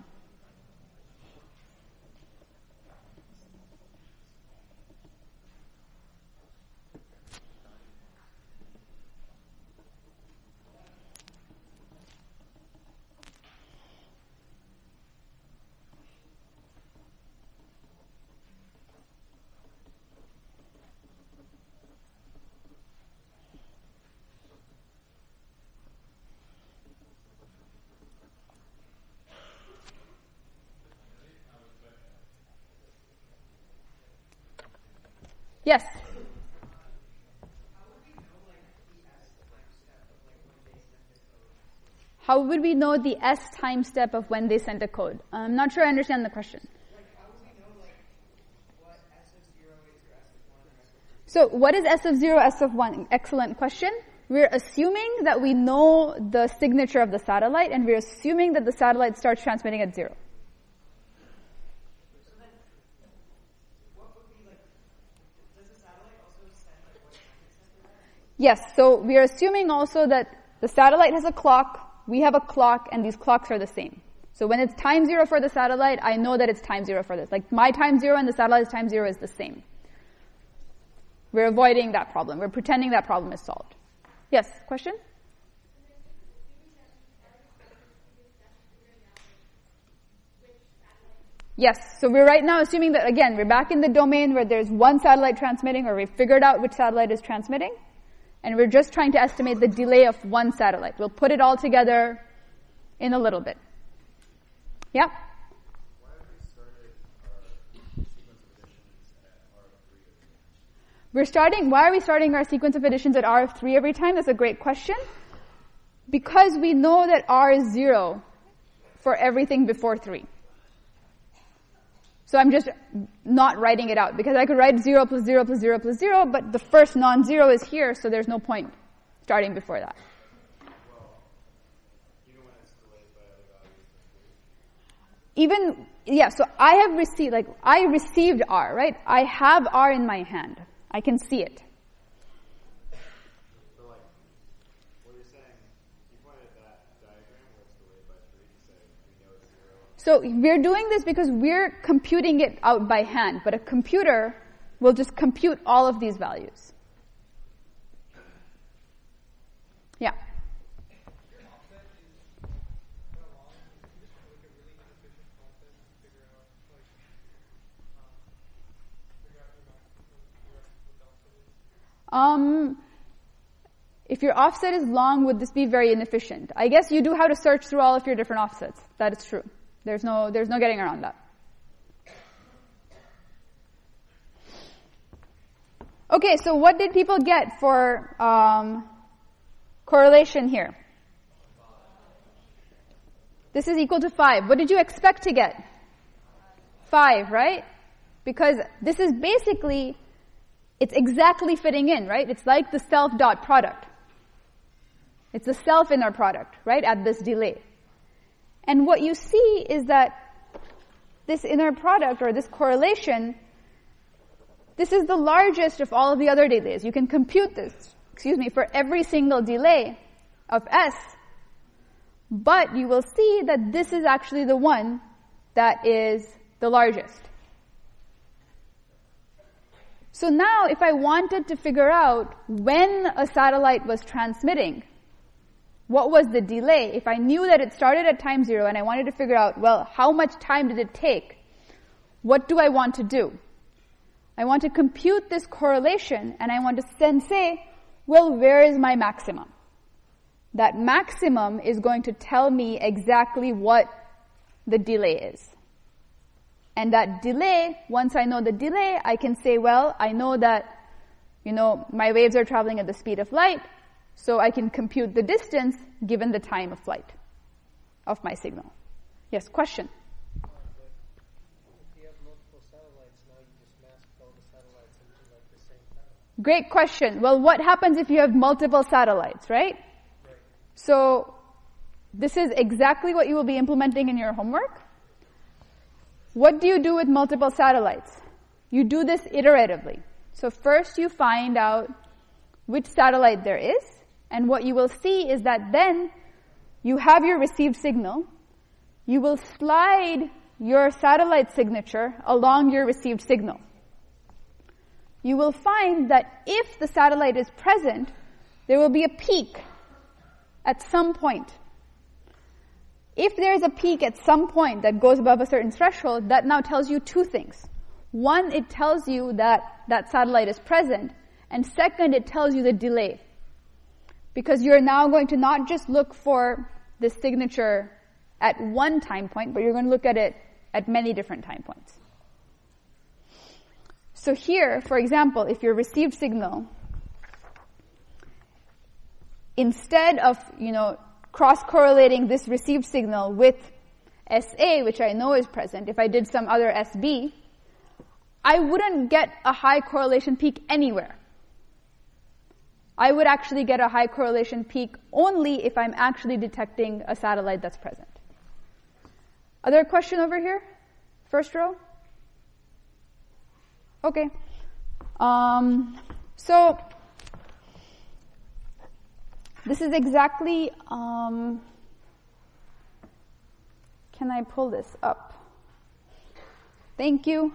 Yes? How would we know the S time step of when they sent a code? I'm not sure I understand the question. So what is S of 0, S of 1? Excellent question. We're assuming that we know the signature of the satellite, and we're assuming that the satellite starts transmitting at 0. Yes, so we are assuming also that the satellite has a clock, we have a clock, and these clocks are the same. So when it's time 0 for the satellite, I know that it's time 0 for this. Like, my time 0 and the satellite's time 0 is the same. We're avoiding that problem. We're pretending that problem is solved. Yes, question? Yes, so we're right now assuming that, again, we're back in the domain where there's one satellite transmitting, or we've figured out which satellite is transmitting, and we're just trying to estimate the delay of one satellite. We'll put it all together in a little bit. Yeah? Why are we starting our sequence of additions at R of 3 every time? That's a great question. Because we know that R is 0 for everything before 3. So I'm just not writing it out, because I could write 0 plus 0 plus 0 plus 0, but the first non-zero is here, so there's no point starting before that. So I received R, right? I have R in my hand. I can see it. So, what you're saying, you pointed at that diagram where it's delayed by 3 to say we know it's 0. So we're doing this because we're computing it out by hand, but a computer will just compute all of these values. Yeah. If your offset is long, would this be very inefficient? I guess you do have to search through all of your different offsets. That is true. There's no getting around that. Okay, so what did people get for correlation here? This is equal to 5. What did you expect to get? 5, right? Because this is basically, it's exactly fitting in, right? It's like the self dot product. It's the self inner product, right, at this delay. And what you see is that this inner product, or this correlation, this is the largest of all of the other delays. You can compute this, for every single delay of S, but you will see that this is actually the one that is the largest. So now, if I wanted to figure out when a satellite was transmitting, what was the delay? If I knew that it started at time 0 and I wanted to figure out, well, how much time did it take? What do I want to do? I want to compute this correlation, and I want to then say, well, where is my maximum? That maximum is going to tell me exactly what the delay is. And that delay, once I know the delay, I can say, well, I know that my waves are traveling at the speed of light, so I can compute the distance given the time of flight of my signal. Yes, question? If you have multiple satellites, now you just mask all the satellites into like the same pattern. Great question. Well, what happens if you have multiple satellites, right? So this is exactly what you will be implementing in your homework. What do you do with multiple satellites? You do this iteratively. So first you find out which satellite there is, and what you will see is that then you have your received signal. You will slide your satellite signature along your received signal. You will find that if the satellite is present, there will be a peak at some point. If there is a peak at some point that goes above a certain threshold, that now tells you two things. One, it tells you that that satellite is present, and second, it tells you the delay. Because you're now going to not just look for the signature at one time point, but you're going to look at it at many different time points. So here, for example, if your received signal, instead of, cross-correlating this received signal with SA, which I know is present, if I did some other SB, I wouldn't get a high correlation peak anywhere. I would actually get a high correlation peak only if I'm actually detecting a satellite that's present. Other question over here? First row? Okay. So this is exactly, can I pull this up? Thank you.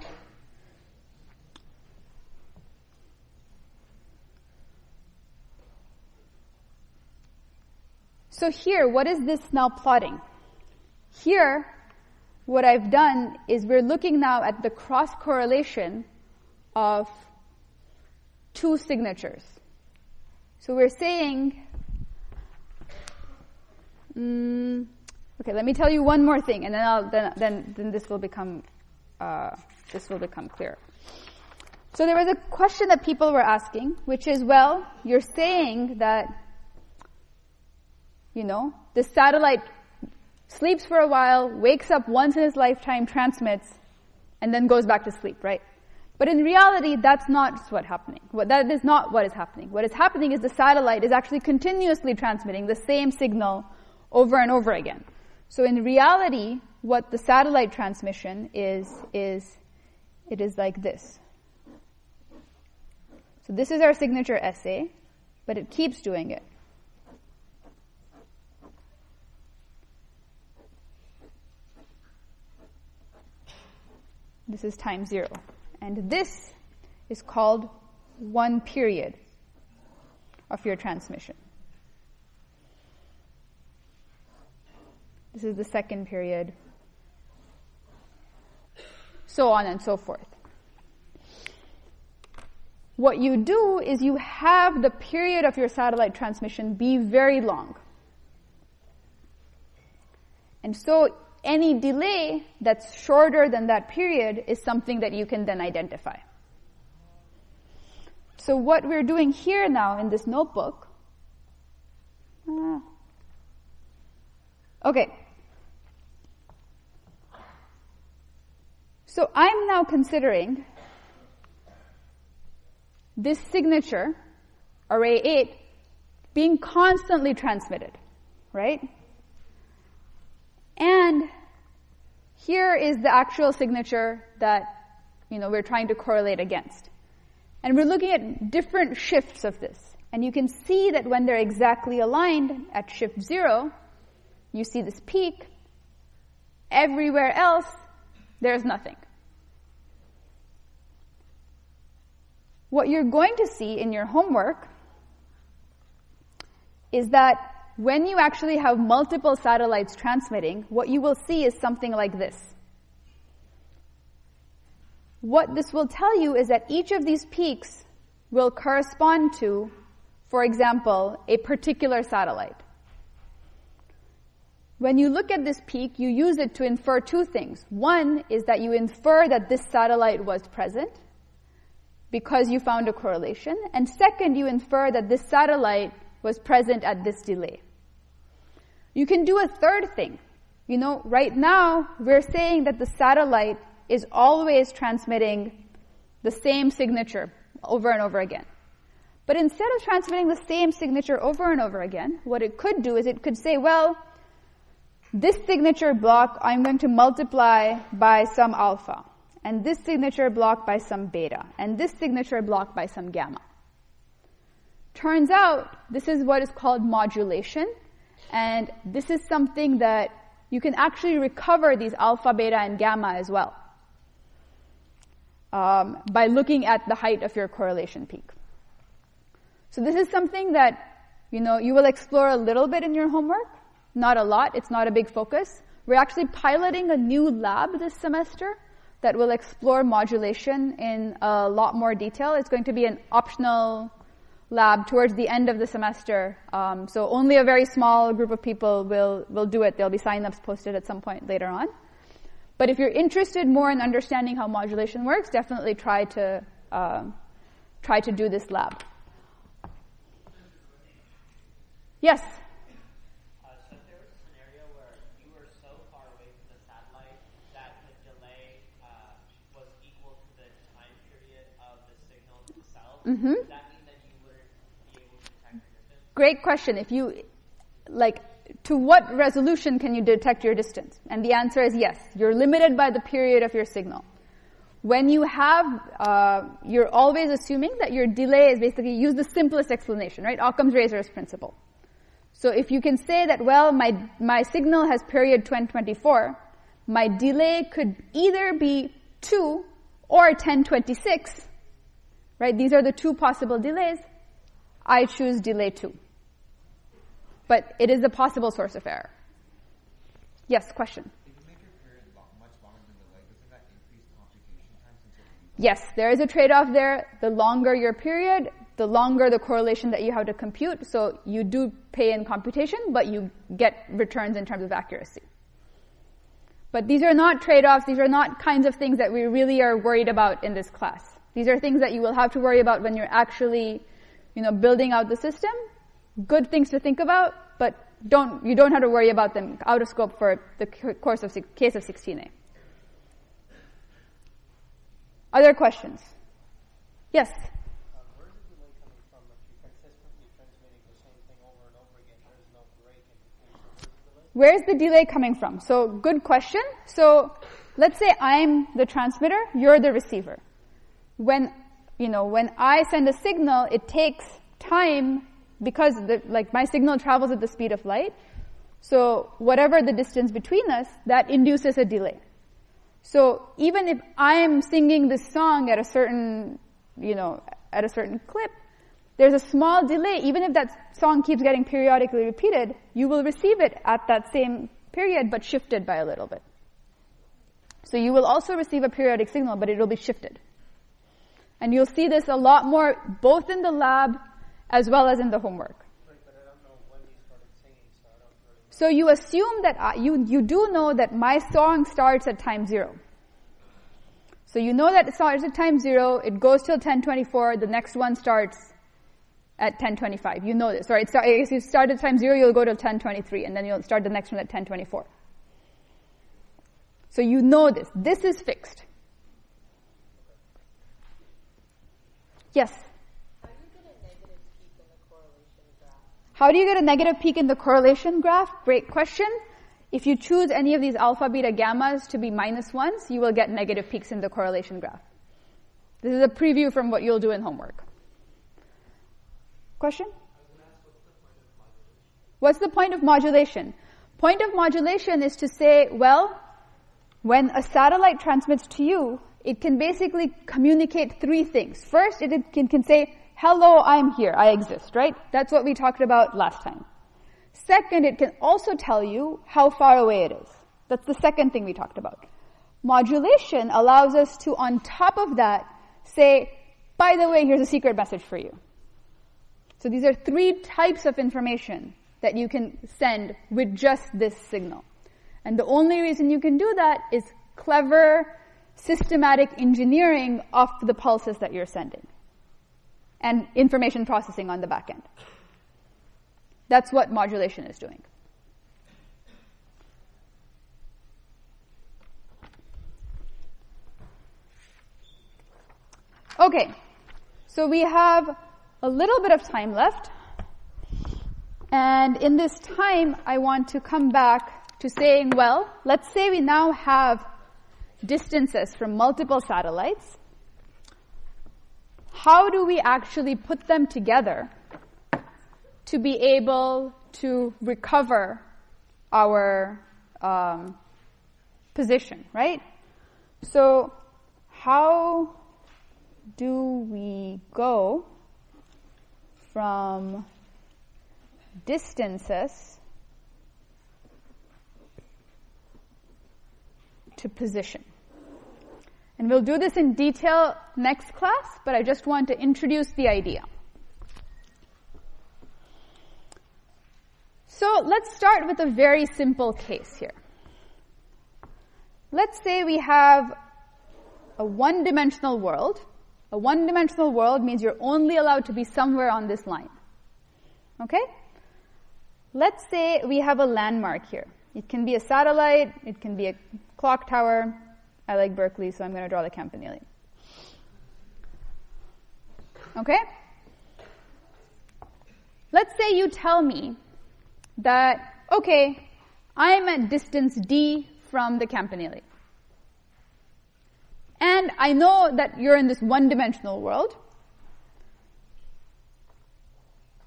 So here, what is this now plotting? Here, what I've done is we're looking now at the cross-correlation of two signatures. So we're saying, okay, let me tell you one more thing, and then this will become clear. So there was a question that people were asking, which is, well, you're saying that, the satellite sleeps for a while, wakes up once in its lifetime, transmits, and then goes back to sleep, right? But in reality, that's not what's happening. That is not what is happening. What is happening is the satellite is actually continuously transmitting the same signal over and over again. So in reality, what the satellite transmission is it is like this. So this is our signature SA, but it keeps doing it. This is time 0. And this is called one period of your transmission. This is the second period, so on and so forth. What you do is you have the period of your satellite transmission be very long. And so any delay that's shorter than that period is something that you can then identify. So what we're doing here now in this notebook, okay. So I'm now considering this signature, array 8, being constantly transmitted, right? And here is the actual signature that, we're trying to correlate against. And we're looking at different shifts of this. And you can see that when they're exactly aligned at shift 0, you see this peak. Everywhere else, there's nothing. What you're going to see in your homework is that when you actually have multiple satellites transmitting, what you will see is something like this. What this will tell you is that each of these peaks will correspond to, for example, a particular satellite. When you look at this peak, you use it to infer two things. One is that you infer that this satellite was present, because you found a correlation. And second, you infer that this satellite was present at this delay. You can do a third thing. Right now, we're saying that the satellite is always transmitting the same signature over and over again. But instead of transmitting the same signature over and over again, what it could do is it could say, well, this signature block I'm going to multiply by some alpha, and this signature block by some beta, and this signature block by some gamma. Turns out, this is what is called modulation, and this is something that you can actually recover these alpha, beta, and gamma as well by looking at the height of your correlation peak. So this is something that, you will explore a little bit in your homework. Not a lot. It's not a big focus. We're actually piloting a new lab this semester that will explore modulation in a lot more detail. It's going to be an optional lab towards the end of the semester. So only a very small group of people will do it. There'll be sign-ups posted at some point later on. But if you're interested more in understanding how modulation works, definitely try to do this lab. Yes? So if there was a scenario where you were so far away from the satellite that the delay was equal to the time period of the signal itself, does that mean that you wouldn't be able to detect your distance? Great question. To what resolution can you detect your distance? And the answer is yes. You're limited by the period of your signal. When you have, you're always assuming that your delay is basically, use the simplest explanation, right? Occam's razor's principle. So if you can say that, well, my signal has period 1024, my delay could either be 2 or 1026, right? These are the two possible delays. I choose delay 2. But it is a possible source of error. Yes, question? If you make your period much longer than delay, doesn't that increase computation time since you're Yes, there is a trade-off there. The longer your period, the longer the correlation that you have to compute. So you do pay in computation, but you get returns in terms of accuracy. But these are not trade-offs. These are not kinds of things that we really are worried about in this class. These are things that you will have to worry about when you're actually, building out the system. Good things to think about, but you don't have to worry about them out of scope for the case of 16A. Other questions? Yes? Where is the delay coming from? If you're consistently transmitting the same thing over and over again, there's no break in between. So Where's the delay coming from? So, good question. So, let's say I'm the transmitter, you're the receiver. When I send a signal, it takes time because my signal travels at the speed of light. So whatever the distance between us, that induces a delay. So even if I'm singing this song at a certain clip, there's a small delay. Even if that song keeps getting periodically repeated, you will receive it at that same period, but shifted by a little bit. So you will also receive a periodic signal, but it will be shifted. And you'll see this a lot more, both in the lab as well as in the homework. Right, but I don't know when you started singing, so I don't really know. So you assume that you do know that my song starts at time 0. So you know that it starts at time 0, it goes till 1024, the next one starts at 1025. You know this. Or if you start at time 0, you'll go to 1023, and then you'll start the next one at 1024. So you know this. This is fixed. Yes? How do you get a negative peak in the correlation graph? Great question. If you choose any of these alpha, beta, gammas to be -1s, you will get negative peaks in the correlation graph. This is a preview from what you'll do in homework. Question? What's the point of modulation? Point of modulation is to say, well, when a satellite transmits to you, it can basically communicate 3 things. First, it can say, hello, I'm here, I exist, right? That's what we talked about last time. Second, it can also tell you how far away it is. That's the second thing we talked about. Modulation allows us to, on top of that, say, by the way, here's a secret message for you. So these are 3 types of information that you can send with just this signal. And the only reason you can do that is clever systematic engineering of the pulses that you're sending and information processing on the back end. That's what modulation is doing. Okay, so we have a little bit of time left. And in this time, I want to come back to saying, well, let's say we now have distances from multiple satellites. How do we actually put them together to be able to recover our position, right? So how do we go from distances to position? And we'll do this in detail next class, but I just want to introduce the idea. So let's start with a very simple case here. Let's say we have a one-dimensional world. A one-dimensional world means you're only allowed to be somewhere on this line. Okay? Let's say we have a landmark here. It can be a satellite, it can be a clock tower. I like Berkeley, so I'm going to draw the campanile. Okay? Let's say you tell me that, okay, I'm at distance d from the campanile. And I know that you're in this one-dimensional world.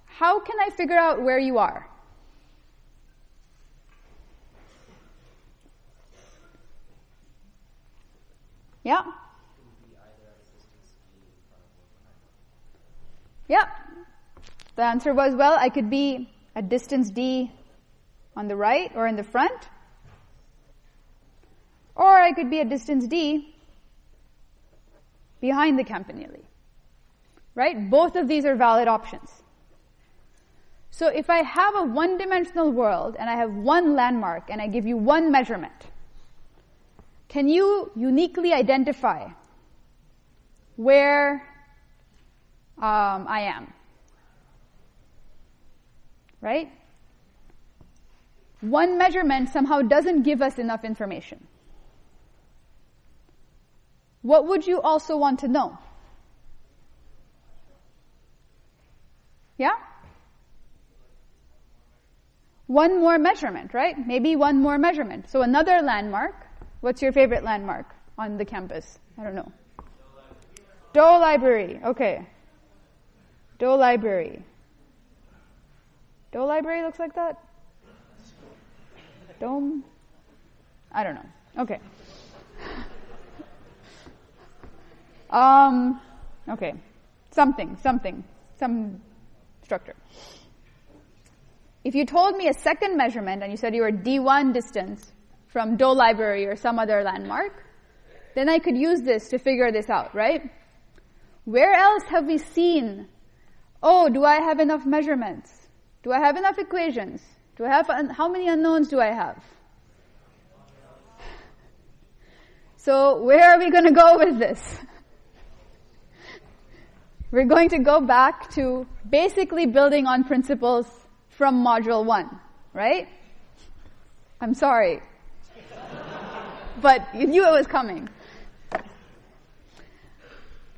How can I figure out where you are? Yeah? Yeah. The answer was, well, I could be at distance d on the right or in the front. Or I could be at distance d behind the campanile. Right? Both of these are valid options. So if I have a one-dimensional world and I have one landmark and I give you one measurement, can you uniquely identify where I am? Right? One measurement somehow doesn't give us enough information. What would you also want to know? Yeah? One more measurement, right? Maybe one more measurement. So another landmark. What's your favorite landmark on the campus? I don't know. Doe Library. Okay. Doe Library. Doe Library looks like that? Dome? I don't know. Okay. Okay. Some structure. If you told me a second measurement and you said you were D1 distance from Doe Library or some other landmark, then I could use this to figure this out, right? Where else have we seen, oh, do I have enough measurements? Do I have enough equations? Do I have, how many unknowns do I have? So where are we going to go with this? We're going to go back to basically building on principles from Module 1, right? I'm sorry. But you knew it was coming.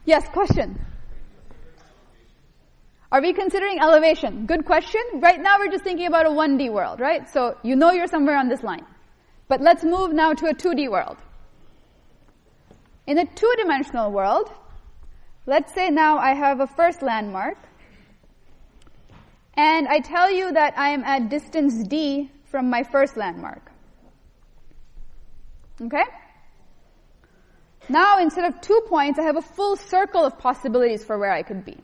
Yes, question? Are we considering elevation? Good question. Right now we're just thinking about a 1D world, right? So you know you're somewhere on this line. But let's move now to a 2D world. In a two-dimensional world, let's say now I have a first landmark, and I tell you that I am at distance d from my first landmark. Okay? Now, instead of 2 points, I have a full circle of possibilities for where I could be.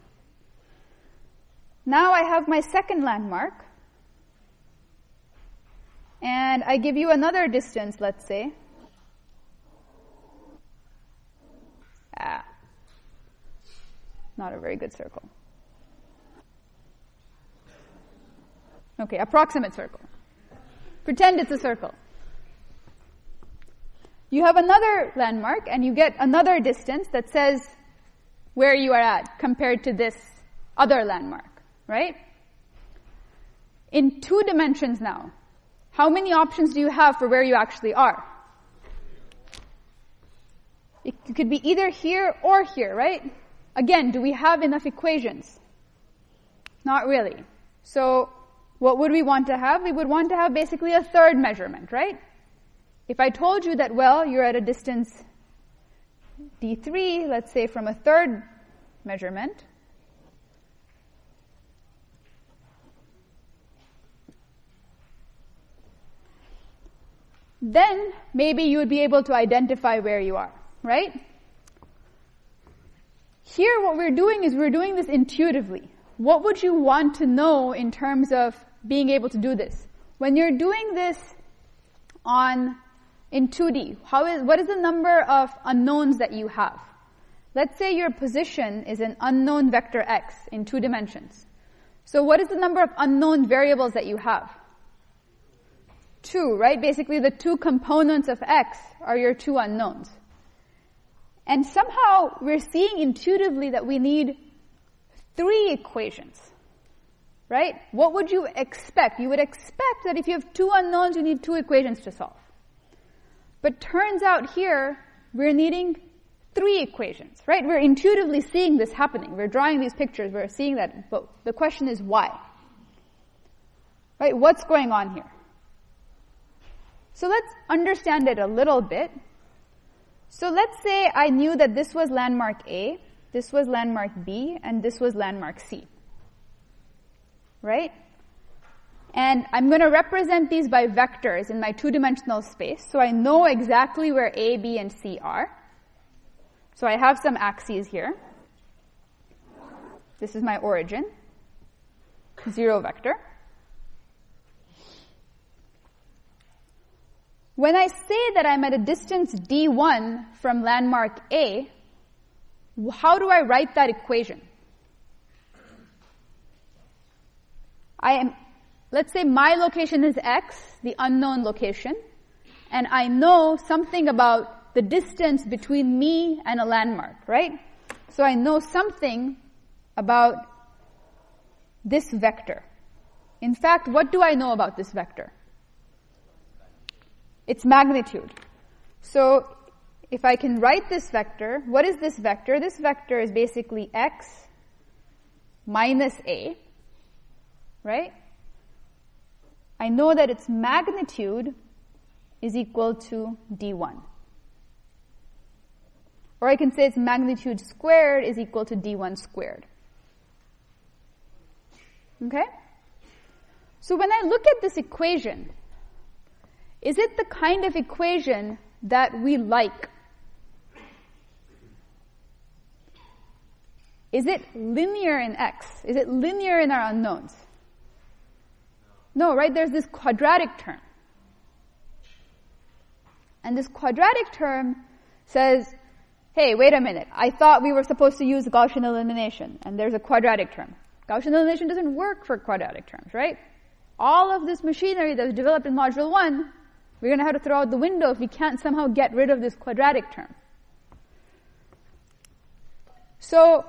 Now I have my second landmark, and I give you another distance, let's say. Not a very good circle. Okay, approximate circle. Pretend it's a circle. you have another landmark and you get another distance that says where you are at compared to this other landmark, right? In 2 dimensions now, how many options do you have for where you actually are? It could be either here or here, right? Again, do we have enough equations? Not really. So what would we want to have? We would want to have basically a third measurement, right? If I told you that, well, you're at a distance d3, let's say from a third measurement, then maybe you would be able to identify where you are, right? Here what we're doing is we're doing this intuitively. What would you want to know in terms of being able to do this? When you're doing this in 2D, what is the number of unknowns that you have? Let's say your position is an unknown vector x in 2 dimensions. So what is the number of unknown variables that you have? 2, right? Basically the 2 components of x are your 2 unknowns. And somehow we're seeing intuitively that we need 3 equations, right? What would you expect? You would expect that if you have 2 unknowns, you need 2 equations to solve. But turns out here, we're needing 3 equations, right? We're intuitively seeing this happening. We're drawing these pictures, we're seeing that, but the question is why? Right? What's going on here? So let's understand it a little bit. So let's say I knew that this was landmark A, this was landmark B, and this was landmark C. Right? And I'm going to represent these by vectors in my 2-dimensional space, so I know exactly where A, B, and C are. So I have some axes here. This is my origin, 0 vector. When I say that I'm at a distance d1 from landmark A, how do I write that equation? Let's say my location is x, the unknown location, and I know something about the distance between me and a landmark, right? So I know something about this vector. In fact, what do I know about this vector? Its magnitude. So if I can write this vector, what is this vector? This vector is basically x minus a, right? I know that its magnitude is equal to d1. Or I can say its magnitude squared is equal to d1 squared. Okay? So when I look at this equation, is it the kind of equation that we like? Is it linear in x? Is it linear in our unknowns? No, right? There's this quadratic term. And this quadratic term says, hey, wait a minute, I thought we were supposed to use Gaussian elimination, and there's a quadratic term. Gaussian elimination doesn't work for quadratic terms, right? All of this machinery that was developed in Module 1, we're going to have to throw out the window if we can't somehow get rid of this quadratic term. So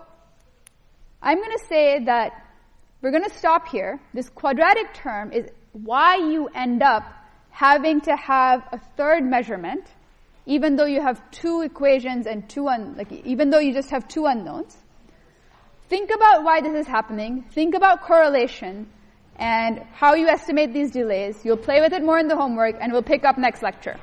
I'm going to say that we're going to stop here. This quadratic term is why you end up having to have a third measurement, even though you have 2 equations and even though you just have 2 unknowns. Think about why this is happening. Think about correlation and how you estimate these delays. You'll play with it more in the homework, and we'll pick up next lecture.